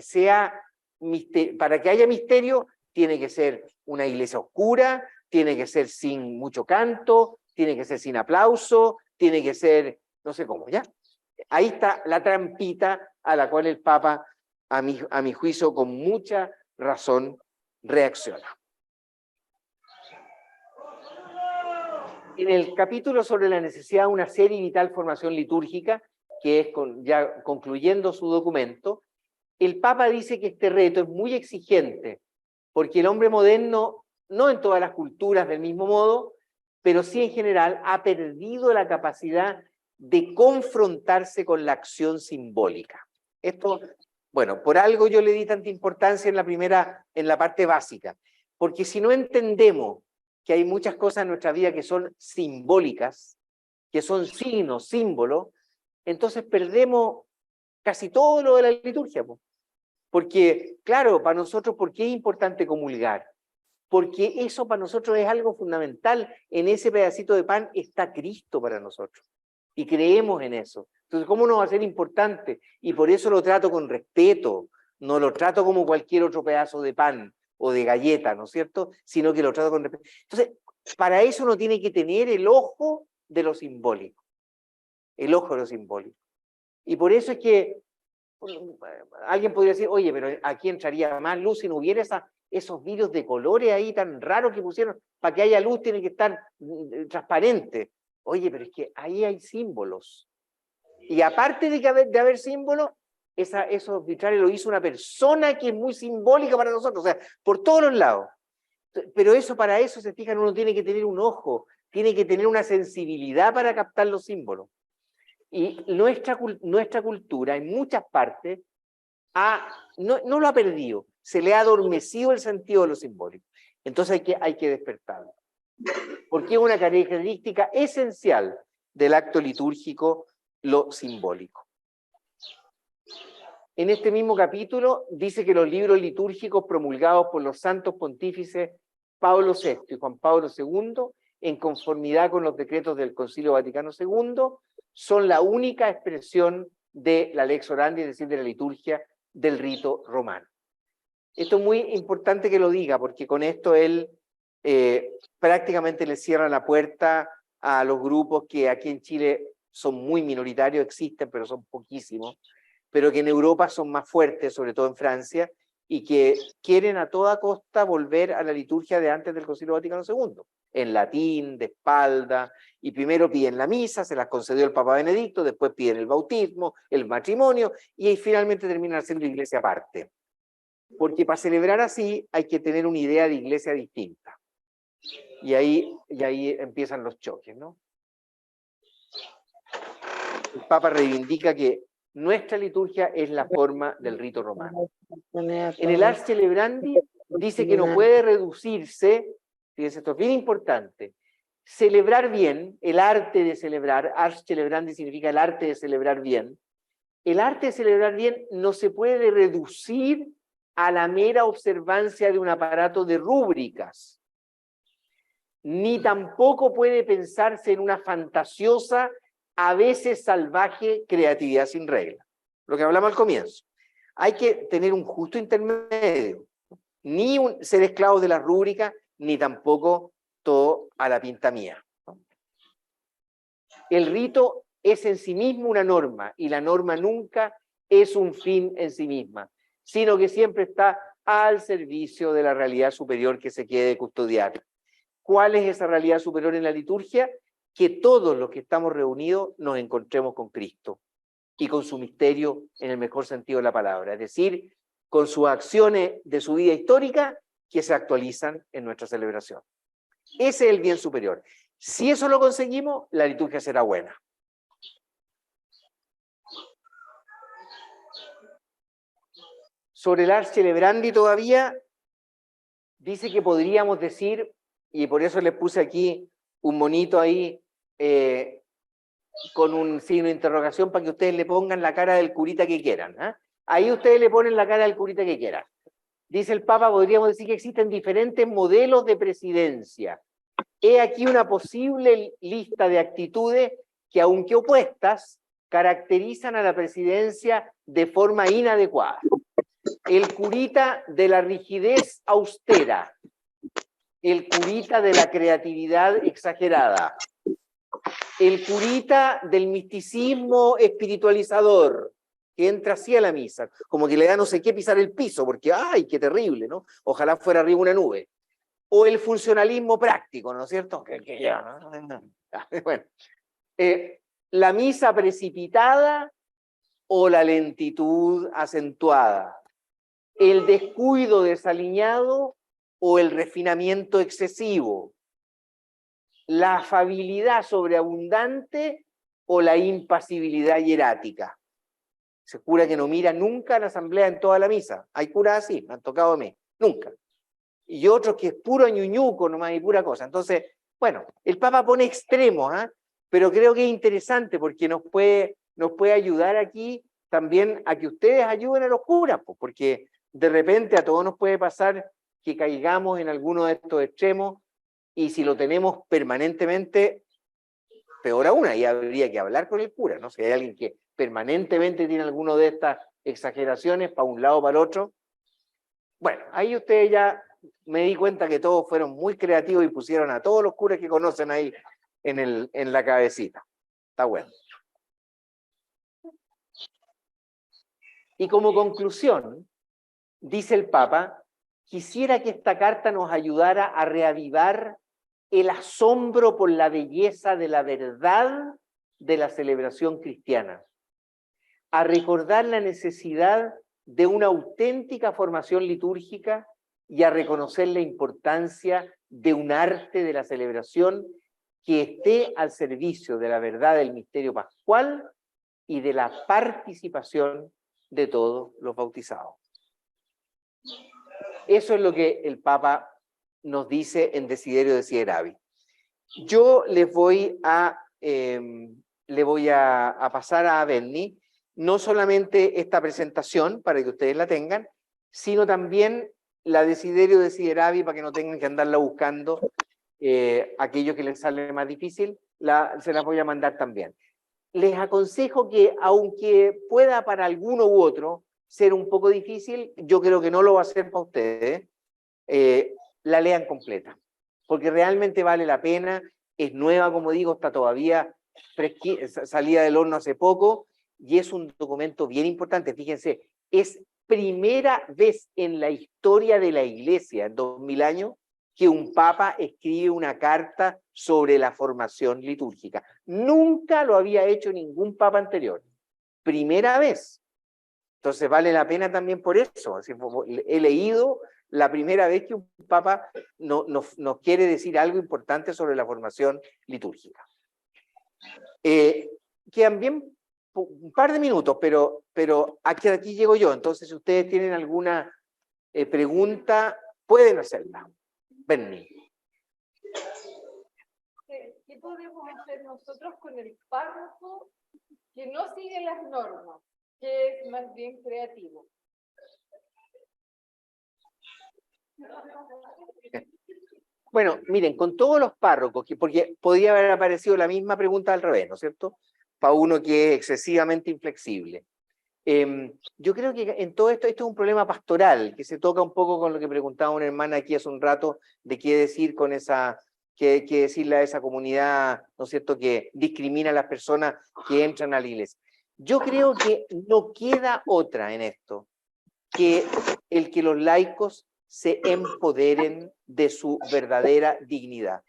haya misterio tiene que ser una iglesia oscura, tiene que ser sin mucho canto, tiene que ser sin aplauso, tiene que ser, no sé cómo, ¿ya? Ahí está la trampita a la cual el Papa, a mi juicio, con mucha razón, reacciona. En el capítulo sobre la necesidad de una seria y vital formación litúrgica, que es ya concluyendo su documento, el Papa dice que este reto es muy exigente, porque el hombre moderno, no en todas las culturas del mismo modo, pero sí en general, ha perdido la capacidad de confrontarse con la acción simbólica. Esto, bueno, por algo yo le di tanta importancia en la parte básica, porque si no entendemos que hay muchas cosas en nuestra vida que son simbólicas, que son signos, símbolos, entonces perdemos casi todo lo de la liturgia. Porque, claro, para nosotros, ¿por qué es importante comulgar? Porque eso para nosotros es algo fundamental. En ese pedacito de pan está Cristo para nosotros. Y creemos en eso. Entonces, ¿cómo no va a ser importante? Y por eso lo trato con respeto. No lo trato como cualquier otro pedazo de pan. o de galleta, ¿no es cierto? Sino que lo trata con respeto. Entonces, para eso uno tiene que tener el ojo de lo simbólico. El ojo de lo simbólico. Y por eso es que alguien podría decir, oye, pero aquí entraría más luz si no hubiera esos vídeos de colores ahí tan raros que pusieron. Para que haya luz tiene que estar transparente. Oye, pero es que ahí hay símbolos. Y aparte de haber símbolos, esos vitrales lo hizo una persona que es muy simbólica para nosotros, o sea, por todos los lados. Pero para eso, se fijan, uno tiene que tener un ojo, tiene que tener una sensibilidad para captar los símbolos. Y nuestra cultura, en muchas partes, no lo ha perdido, se le ha adormecido el sentido de lo simbólico. Entonces hay que despertarlo. Porque es una característica esencial del acto litúrgico, lo simbólico. En este mismo capítulo dice que los libros litúrgicos promulgados por los santos pontífices Pablo VI y Juan Pablo II, en conformidad con los decretos del Concilio Vaticano II, son la única expresión de la lex orandi, es decir, de la liturgia del rito romano. Esto es muy importante que lo diga, porque con esto él prácticamente le cierra la puerta a los grupos que aquí en Chile son muy minoritarios, existen, pero son poquísimos, pero que en Europa son más fuertes, sobre todo en Francia, y que quieren a toda costa volver a la liturgia de antes del Concilio Vaticano II, en latín, de espalda, y primero piden la misa, se las concedió el Papa Benedicto, después piden el bautismo, el matrimonio, y ahí finalmente terminan siendo iglesia aparte. Porque para celebrar así hay que tener una idea de iglesia distinta. Y ahí empiezan los choques, ¿no? El Papa reivindica que nuestra liturgia es la forma del rito romano. En el Ars Celebrandi dice que no puede reducirse, fíjense, esto es bien importante, celebrar bien, el arte de celebrar, Ars Celebrandi significa el arte de celebrar bien, el arte de celebrar bien no se puede reducir a la mera observancia de un aparato de rúbricas, ni tampoco puede pensarse en una fantasiosa, a veces salvaje, creatividad sin regla. Lo que hablamos al comienzo. Hay que tener un justo intermedio. Ni ser esclavos de la rúbrica, ni tampoco todo a la pinta mía. El rito es en sí mismo una norma, y la norma nunca es un fin en sí misma, sino que siempre está al servicio de la realidad superior que se quiere custodiar. ¿Cuál es esa realidad superior en la liturgia? Que todos los que estamos reunidos nos encontremos con Cristo y con su misterio en el mejor sentido de la palabra, es decir, con sus acciones de su vida histórica que se actualizan en nuestra celebración. Ese es el bien superior. Si eso lo conseguimos, la liturgia será buena. Sobre el Ars Celebrandi todavía dice que podríamos decir, y por eso les puse aquí un monito ahí con un signo de interrogación para que ustedes le pongan la cara del curita que quieran. Ahí ustedes le ponen la cara del curita que quieran. Dice el Papa, podríamos decir que existen diferentes modelos de presidencia. He aquí una posible lista de actitudes que, aunque opuestas, caracterizan a la presidencia de forma inadecuada. El curita de la rigidez austera, el curita de la creatividad exagerada, el curita del misticismo espiritualizador, que entra así a la misa, como que le da no sé qué pisar el piso, porque ¡ay, qué terrible!, ¿no? Ojalá fuera arriba una nube. O el funcionalismo práctico, ¿no es cierto? Bueno, la misa precipitada o la lentitud acentuada, el descuido desaliñado o el refinamiento excesivo, la afabilidad sobreabundante o la impasibilidad hierática. Se cura que no mira nunca a la asamblea en toda la misa. Hay curas así, me han tocado a mí, nunca. Y otros que es puro ñuñuco nomás y pura cosa. Entonces, bueno, el Papa pone extremos, pero creo que es interesante porque nos puede ayudar aquí también a que ustedes ayuden a los curas, porque de repente a todos nos puede pasar que caigamos en alguno de estos extremos, y si lo tenemos permanentemente, peor aún, ahí habría que hablar con el cura, ¿no? Si hay alguien que permanentemente tiene alguno de estas exageraciones para un lado o para el otro, bueno, ahí ustedes ya me di cuenta que todos fueron muy creativos y pusieron a todos los curas que conocen ahí en la cabecita. Está bueno. Y como conclusión, dice el Papa, quisiera que esta carta nos ayudara a reavivar el asombro por la belleza de la verdad de la celebración cristiana, a recordar la necesidad de una auténtica formación litúrgica y a reconocer la importancia de un arte de la celebración que esté al servicio de la verdad del misterio pascual y de la participación de todos los bautizados. Eso es lo que el Papa nos dice en Desiderio Desideravi. Yo les voy a pasar a Berni no solamente esta presentación para que ustedes la tengan, sino también la Desiderio Desideravi para que no tengan que andarla buscando aquello que les sale más difícil, se las voy a mandar también. Les aconsejo que, aunque pueda para alguno u otro ser un poco difícil, yo creo que no lo va a ser para ustedes, la lean completa, porque realmente vale la pena, es nueva, como digo, está todavía salida del horno hace poco, y es un documento bien importante. Fíjense, es primera vez en la historia de la Iglesia, en 2000 años, que un papa escribe una carta sobre la formación litúrgica. Nunca lo había hecho ningún papa anterior. Primera vez. Entonces vale la pena también por eso. He leído la primera vez que un papa nos quiere decir algo importante sobre la formación litúrgica. Quedan bien un par de minutos, pero aquí llego yo. Entonces, si ustedes tienen alguna pregunta, pueden hacerla. Berni. ¿Qué podemos hacer nosotros con el párroco que no sigue las normas, que es más bien creativo? Bueno, miren, con todos los párrocos, porque podría haber aparecido la misma pregunta al revés, ¿no es cierto? Para uno que es excesivamente inflexible. Yo creo que en todo esto es un problema pastoral, que se toca un poco con lo que preguntaba una hermana aquí hace un rato, de qué decir con qué decirle a esa comunidad, ¿no es cierto?, que discrimina a las personas que entran a la iglesia. Yo creo que no queda otra en esto que el que los laicos se empoderen de su verdadera dignidad.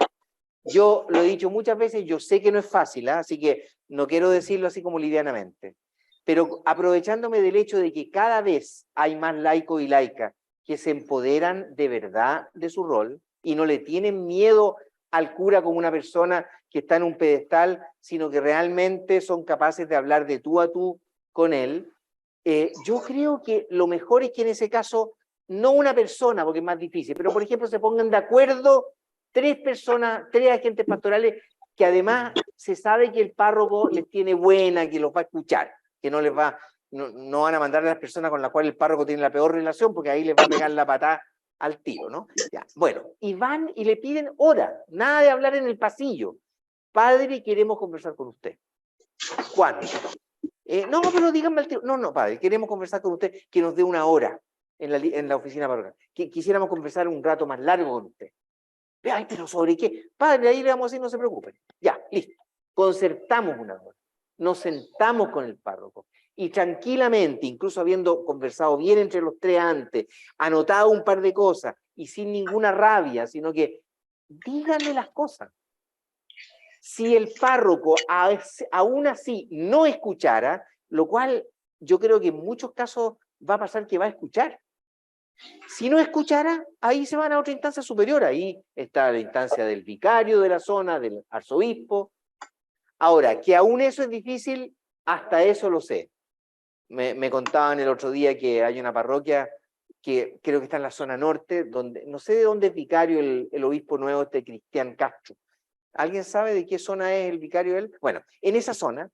Yo lo he dicho muchas veces, yo sé que no es fácil, así que no quiero decirlo así como livianamente, pero aprovechándome del hecho de que cada vez hay más laicos y laicas que se empoderan de verdad de su rol y no le tienen miedo al cura como una persona que está en un pedestal, sino que realmente son capaces de hablar de tú a tú con él. Yo creo que lo mejor es que en ese caso, no una persona, porque es más difícil, pero por ejemplo se pongan de acuerdo 3 personas, 3 agentes pastorales, que además se sabe que el párroco les tiene buena, que los va a escuchar, que no van a mandar a las personas con las cuales el párroco tiene la peor relación, porque ahí les va a pegar la patada al tiro, ¿no? Ya, bueno, y van y le piden hora, nada de hablar en el pasillo. Padre, queremos conversar con usted. ¿Cuándo? No, pero díganme al tiro. No, padre, queremos conversar con usted, que nos dé una hora en la oficina parroquial. Quisiéramos conversar un rato más largo con usted. Ay, pero ¿sobre qué? Padre, ahí le vamos a decir, no se preocupen. Ya, listo. Concertamos una hora. Nos sentamos con el párroco. Y tranquilamente, incluso habiendo conversado bien entre los 3 antes, anotado un par de cosas, y sin ninguna rabia, sino que díganle las cosas. Si el párroco aún así no escuchara, lo cual yo creo que en muchos casos va a pasar que va a escuchar. Si no escuchara, ahí se van a otra instancia superior. Ahí está la instancia del vicario de la zona, del arzobispo. Ahora, que aún eso es difícil, hasta eso lo sé. Me contaban el otro día que hay una parroquia que creo que está en la zona norte, donde no sé de dónde es vicario el obispo nuevo, Cristian Castro. ¿Alguien sabe de qué zona es el vicario él? Bueno, en esa zona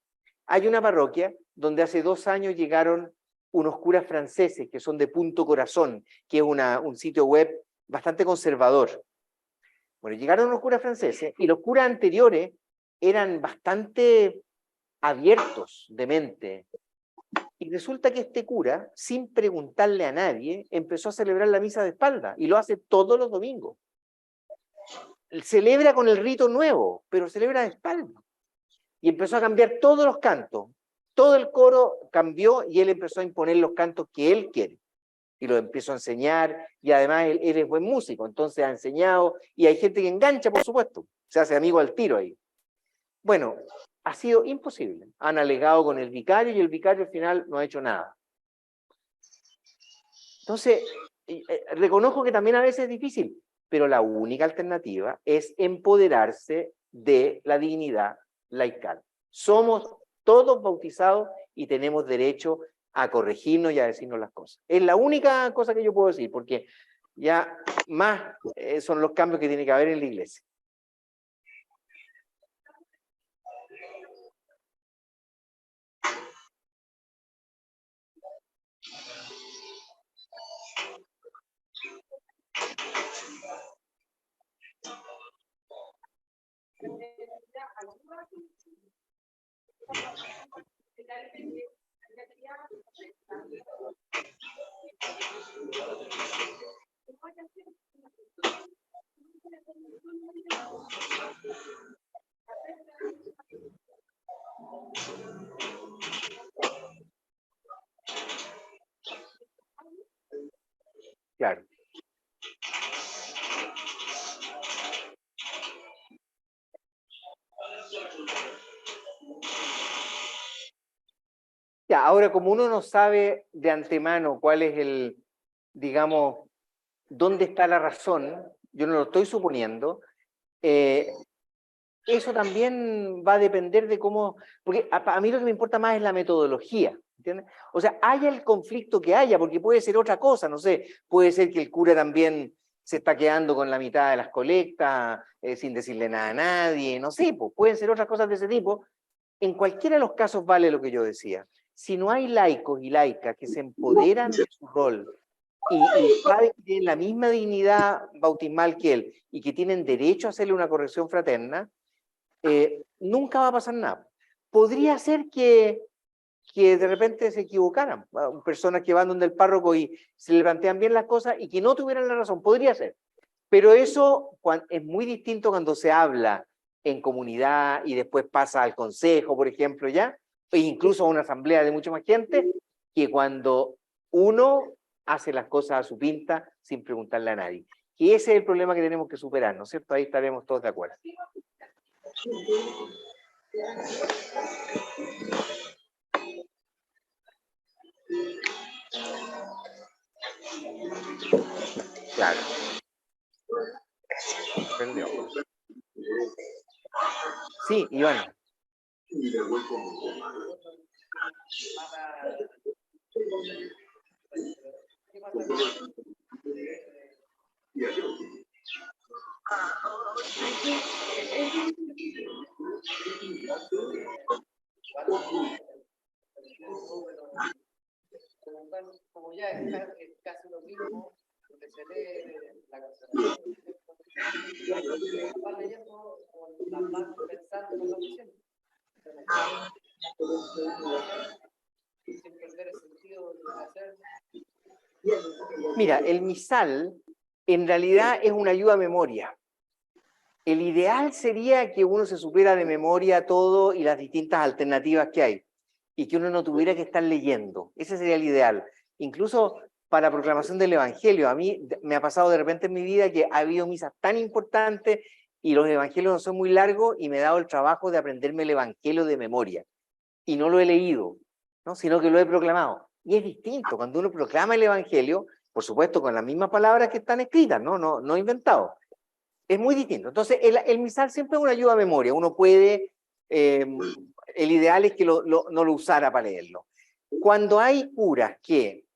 hay una parroquia donde hace 2 años llegaron unos curas franceses que son de Punto Corazón, que es un sitio web bastante conservador. Bueno, llegaron unos curas franceses y los curas anteriores eran bastante abiertos de mente. Y resulta que este cura, sin preguntarle a nadie, empezó a celebrar la misa de espalda y lo hace todos los domingos. Celebra con el rito nuevo, pero celebra de espalda. Y empezó a cambiar todos los cantos. Todo el coro cambió y él empezó a imponer los cantos que él quiere. Y los empezó a enseñar, y además él es buen músico, entonces ha enseñado, y hay gente que engancha, por supuesto, se hace amigo al tiro ahí. Bueno, ha sido imposible. Han alegado con el vicario y el vicario al final no ha hecho nada. Entonces, reconozco que también a veces es difícil, pero la única alternativa es empoderarse de la dignidad laical. Somos todos bautizados y tenemos derecho a corregirnos y a decirnos las cosas. Es la única cosa que yo puedo decir, porque ya más son los cambios que tiene que haber en la iglesia. Claro. Ya, ahora como uno no sabe de antemano cuál es el, digamos, dónde está la razón, yo no lo estoy suponiendo, eso también va a depender de cómo, porque a mí lo que me importa más es la metodología, ¿entiendes? O sea, haya el conflicto que haya, porque puede ser otra cosa, no sé, puede ser que el cura también se está quedando con la mitad de las colectas, sin decirle nada a nadie, no sé, pues, pueden ser otras cosas de ese tipo. En cualquiera de los casos vale lo que yo decía. Si no hay laicos y laicas que se empoderan de su rol y saben que tienen la misma dignidad bautismal que él y que tienen derecho a hacerle una corrección fraterna, nunca va a pasar nada. Podría ser que de repente se equivocaran, personas que van donde el párroco y se le plantean bien las cosas y que no tuvieran la razón, podría ser. Pero eso es muy distinto cuando se habla en comunidad y después pasa al consejo, por ejemplo, ya, e incluso a una asamblea de mucha más gente, que cuando uno hace las cosas a su pinta sin preguntarle a nadie. Y ese es el problema que tenemos que superar, ¿no es cierto? Ahí estaremos todos de acuerdo. Claro. Prendió. Sí, Iván. Como ya es casi lo mismo, que se lee la conservación, va leyendo con las manos pensando en lo que siempre. Sin perder el sentido de hacer. Mira, el misal en realidad es una ayuda a memoria. El ideal sería que uno se supiera de memoria todo y las distintas alternativas que hay, y que uno no tuviera que estar leyendo. Ese sería el ideal. Incluso para proclamación del Evangelio. A mí me ha pasado de repente en mi vida que ha habido misas tan importantes y los evangelios no son muy largos y me he dado el trabajo de aprenderme el Evangelio de memoria. Y no lo he leído, ¿no? Sino que lo he proclamado. Y es distinto. Cuando uno proclama el Evangelio, por supuesto con las mismas palabras que están escritas, no inventado. Es muy distinto. Entonces, el misal siempre es una ayuda a memoria. Uno puede, el ideal es que no lo usara para leerlo. Cuando hay curas que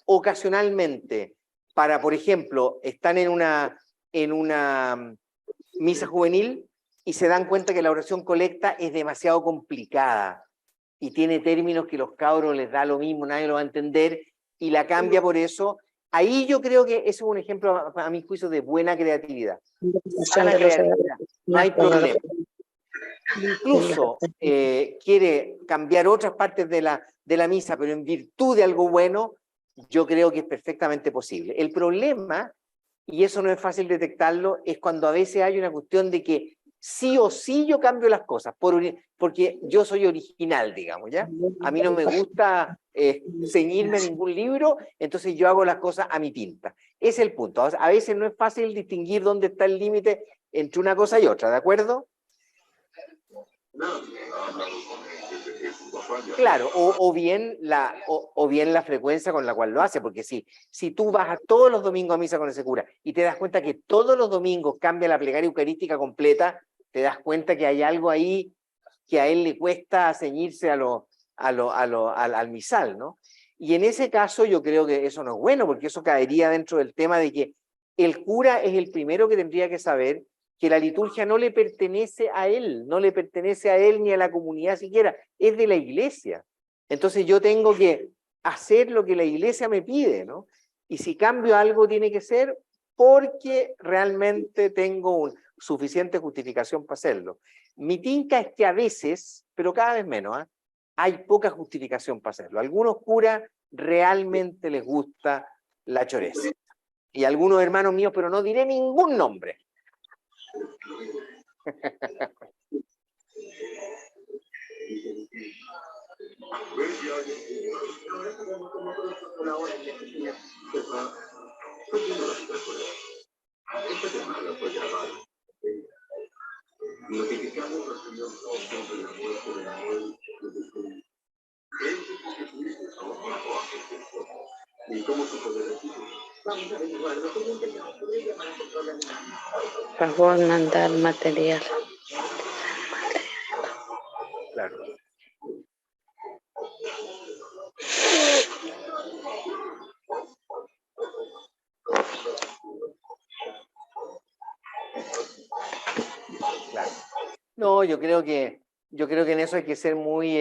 ocasionalmente, para, por ejemplo, están en una misa juvenil y se dan cuenta que la oración colecta es demasiado complicada y tiene términos que los cabros les da lo mismo, nadie lo va a entender, y la cambia por eso. Ahí yo creo que eso es un ejemplo, a mi juicio, de buena creatividad. No hay problema. Incluso quiere cambiar otras partes de la de la misa, pero en virtud de algo bueno, yo creo que es perfectamente posible. El problema, y eso no es fácil detectarlo, es cuando a veces hay una cuestión de que sí o sí yo cambio las cosas, porque yo soy original, digamos, ¿ya? A mí no me gusta ceñirme a ningún libro, entonces yo hago las cosas a mi pinta. Ese es el punto. A veces no es fácil distinguir dónde está el límite entre una cosa y otra, ¿de acuerdo? Claro, o bien la frecuencia con la cual lo hace, porque si tú vas todos los domingos a misa con ese cura y te das cuenta que todos los domingos cambia la plegaria eucarística completa, te das cuenta que hay algo ahí que a él le cuesta ceñirse al misal, ¿no? Y en ese caso yo creo que eso no es bueno, porque eso caería dentro del tema de que el cura es el primero que tendría que saber que la liturgia no le pertenece a él, no le pertenece a él ni a la comunidad siquiera, es de la iglesia. Entonces yo tengo que hacer lo que la iglesia me pide, ¿no? Y si cambio algo tiene que ser porque realmente tengo suficiente justificación para hacerlo. Mi tinca es que a veces, pero cada vez menos, ¿eh? Hay poca justificación para hacerlo. A algunos curas realmente les gusta la choreza. Y a algunos hermanos míos, pero no diré ningún nombre. Por favor, mandar material. Claro. Claro. No, yo creo que en eso hay que ser muy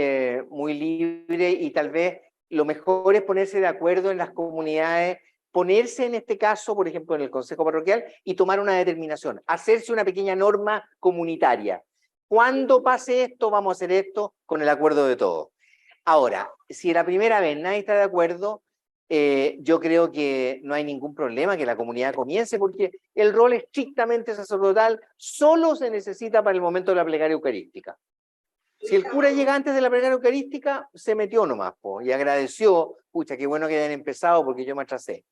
libre y tal vez lo mejor es ponerse de acuerdo en las comunidades, ponerse en este caso, por ejemplo, en el Consejo Parroquial y tomar una determinación, hacerse una pequeña norma comunitaria. Cuando pase esto, vamos a hacer esto con el acuerdo de todos. Ahora, si la primera vez nadie está de acuerdo, yo creo que no hay ningún problema que la comunidad comience, porque el rol estrictamente sacerdotal solo se necesita para el momento de la plegaria eucarística. Si el cura llega antes de la plegaria eucarística, se metió nomás, y agradeció, pucha, qué bueno que hayan empezado porque yo me atrasé.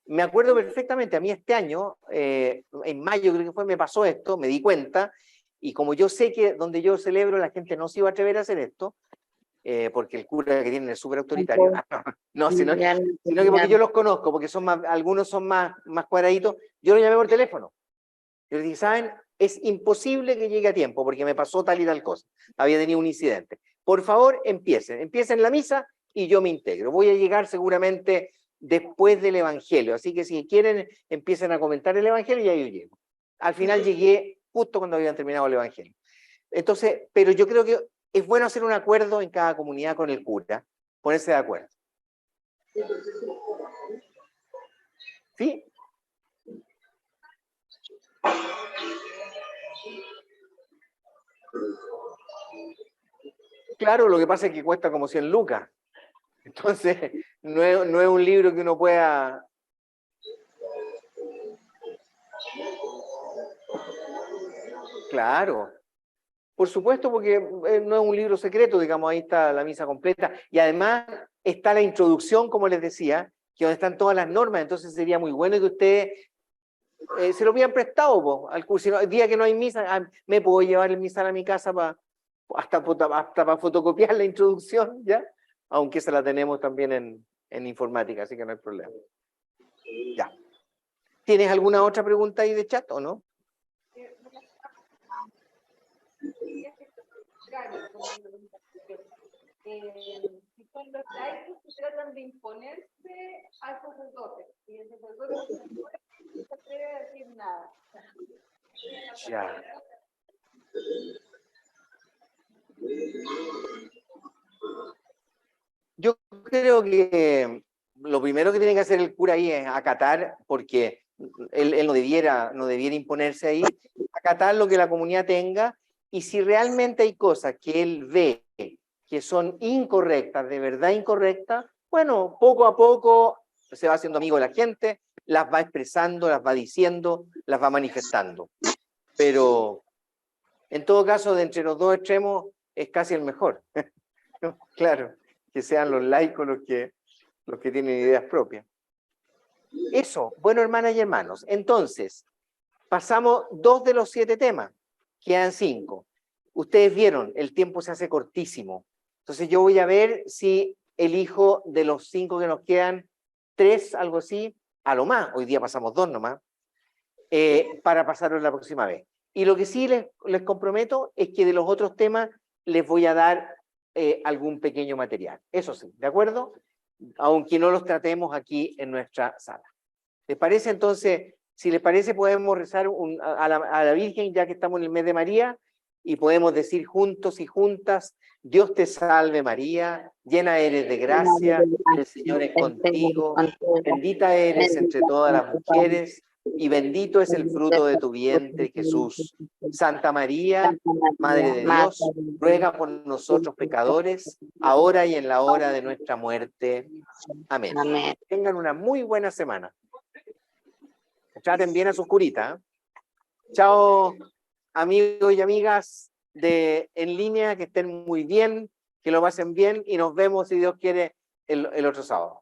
Me acuerdo perfectamente, a mí este año, en mayo creo que fue, me pasó esto, me di cuenta, y como yo sé que donde yo celebro la gente no se iba a atrever a hacer esto, porque el cura que tienen es súper autoritario, no, sino que porque yo los conozco, porque algunos son más cuadraditos, yo los llamé por teléfono. Yo les dije, ¿saben? Es imposible que llegue a tiempo, porque me pasó tal y tal cosa, había tenido un incidente. Por favor, empiecen la misa y yo me integro. Voy a llegar seguramente después del Evangelio, así que si quieren, empiecen a comentar el Evangelio y ahí yo llego. Al final llegué justo cuando habían terminado el Evangelio. Entonces, pero yo creo que es bueno hacer un acuerdo en cada comunidad con el cura, ponerse de acuerdo. ¿Sí? Claro, lo que pasa es que cuesta como 100 lucas. Entonces, no es un libro que uno pueda... Claro. Por supuesto, porque no es un libro secreto, digamos, ahí está la misa completa. Y además está la introducción, como les decía, que donde están todas las normas. Entonces sería muy bueno que ustedes se lo pidan prestado al curso. El día que no hay misa, me puedo llevar el misal a mi casa hasta para fotocopiar la introducción, ¿ya? Aunque esa la tenemos también en informática, así que no hay problema. Ya. ¿Tienes alguna otra pregunta ahí de chat o no? Si son los laicos que tratan de imponerse al sacerdote y el sacerdote no se atreve a decir nada. Ya. Yo creo que lo primero que tiene que hacer el cura ahí es acatar, porque él no debiera imponerse ahí, acatar lo que la comunidad tenga, y si realmente hay cosas que él ve que son incorrectas, de verdad incorrectas, bueno, poco a poco se va haciendo amigo de la gente, las va expresando, las va diciendo, las va manifestando. Pero en todo caso, de entre los dos extremos, es casi el mejor. Claro, que sean los laicos los que tienen ideas propias. Eso, bueno, hermanas y hermanos. Entonces, pasamos 2 de los 7 temas, quedan 5. Ustedes vieron, el tiempo se hace cortísimo. Entonces yo voy a ver si elijo de los 5 que nos quedan 3, algo así, a lo más. Hoy día pasamos 2 nomás, para pasarlo la próxima vez. Y lo que sí les comprometo es que de los otros temas les voy a dar algún pequeño material. Eso sí, ¿de acuerdo? Aunque no los tratemos aquí en nuestra sala. ¿Les parece entonces? Si les parece, podemos rezar a la Virgen, ya que estamos en el mes de María, y podemos decir juntos y juntas: Dios te salve María, llena eres de gracia, el Señor es contigo, bendita eres entre todas las mujeres, y bendito es el fruto de tu vientre, Jesús. Santa María, Madre de Dios, ruega por nosotros pecadores, ahora y en la hora de nuestra muerte. Amén. Tengan una muy buena semana. Traten bien a sus curitas. Chao, amigos y amigas en línea, que estén muy bien, que lo pasen bien, y nos vemos, si Dios quiere, el otro sábado.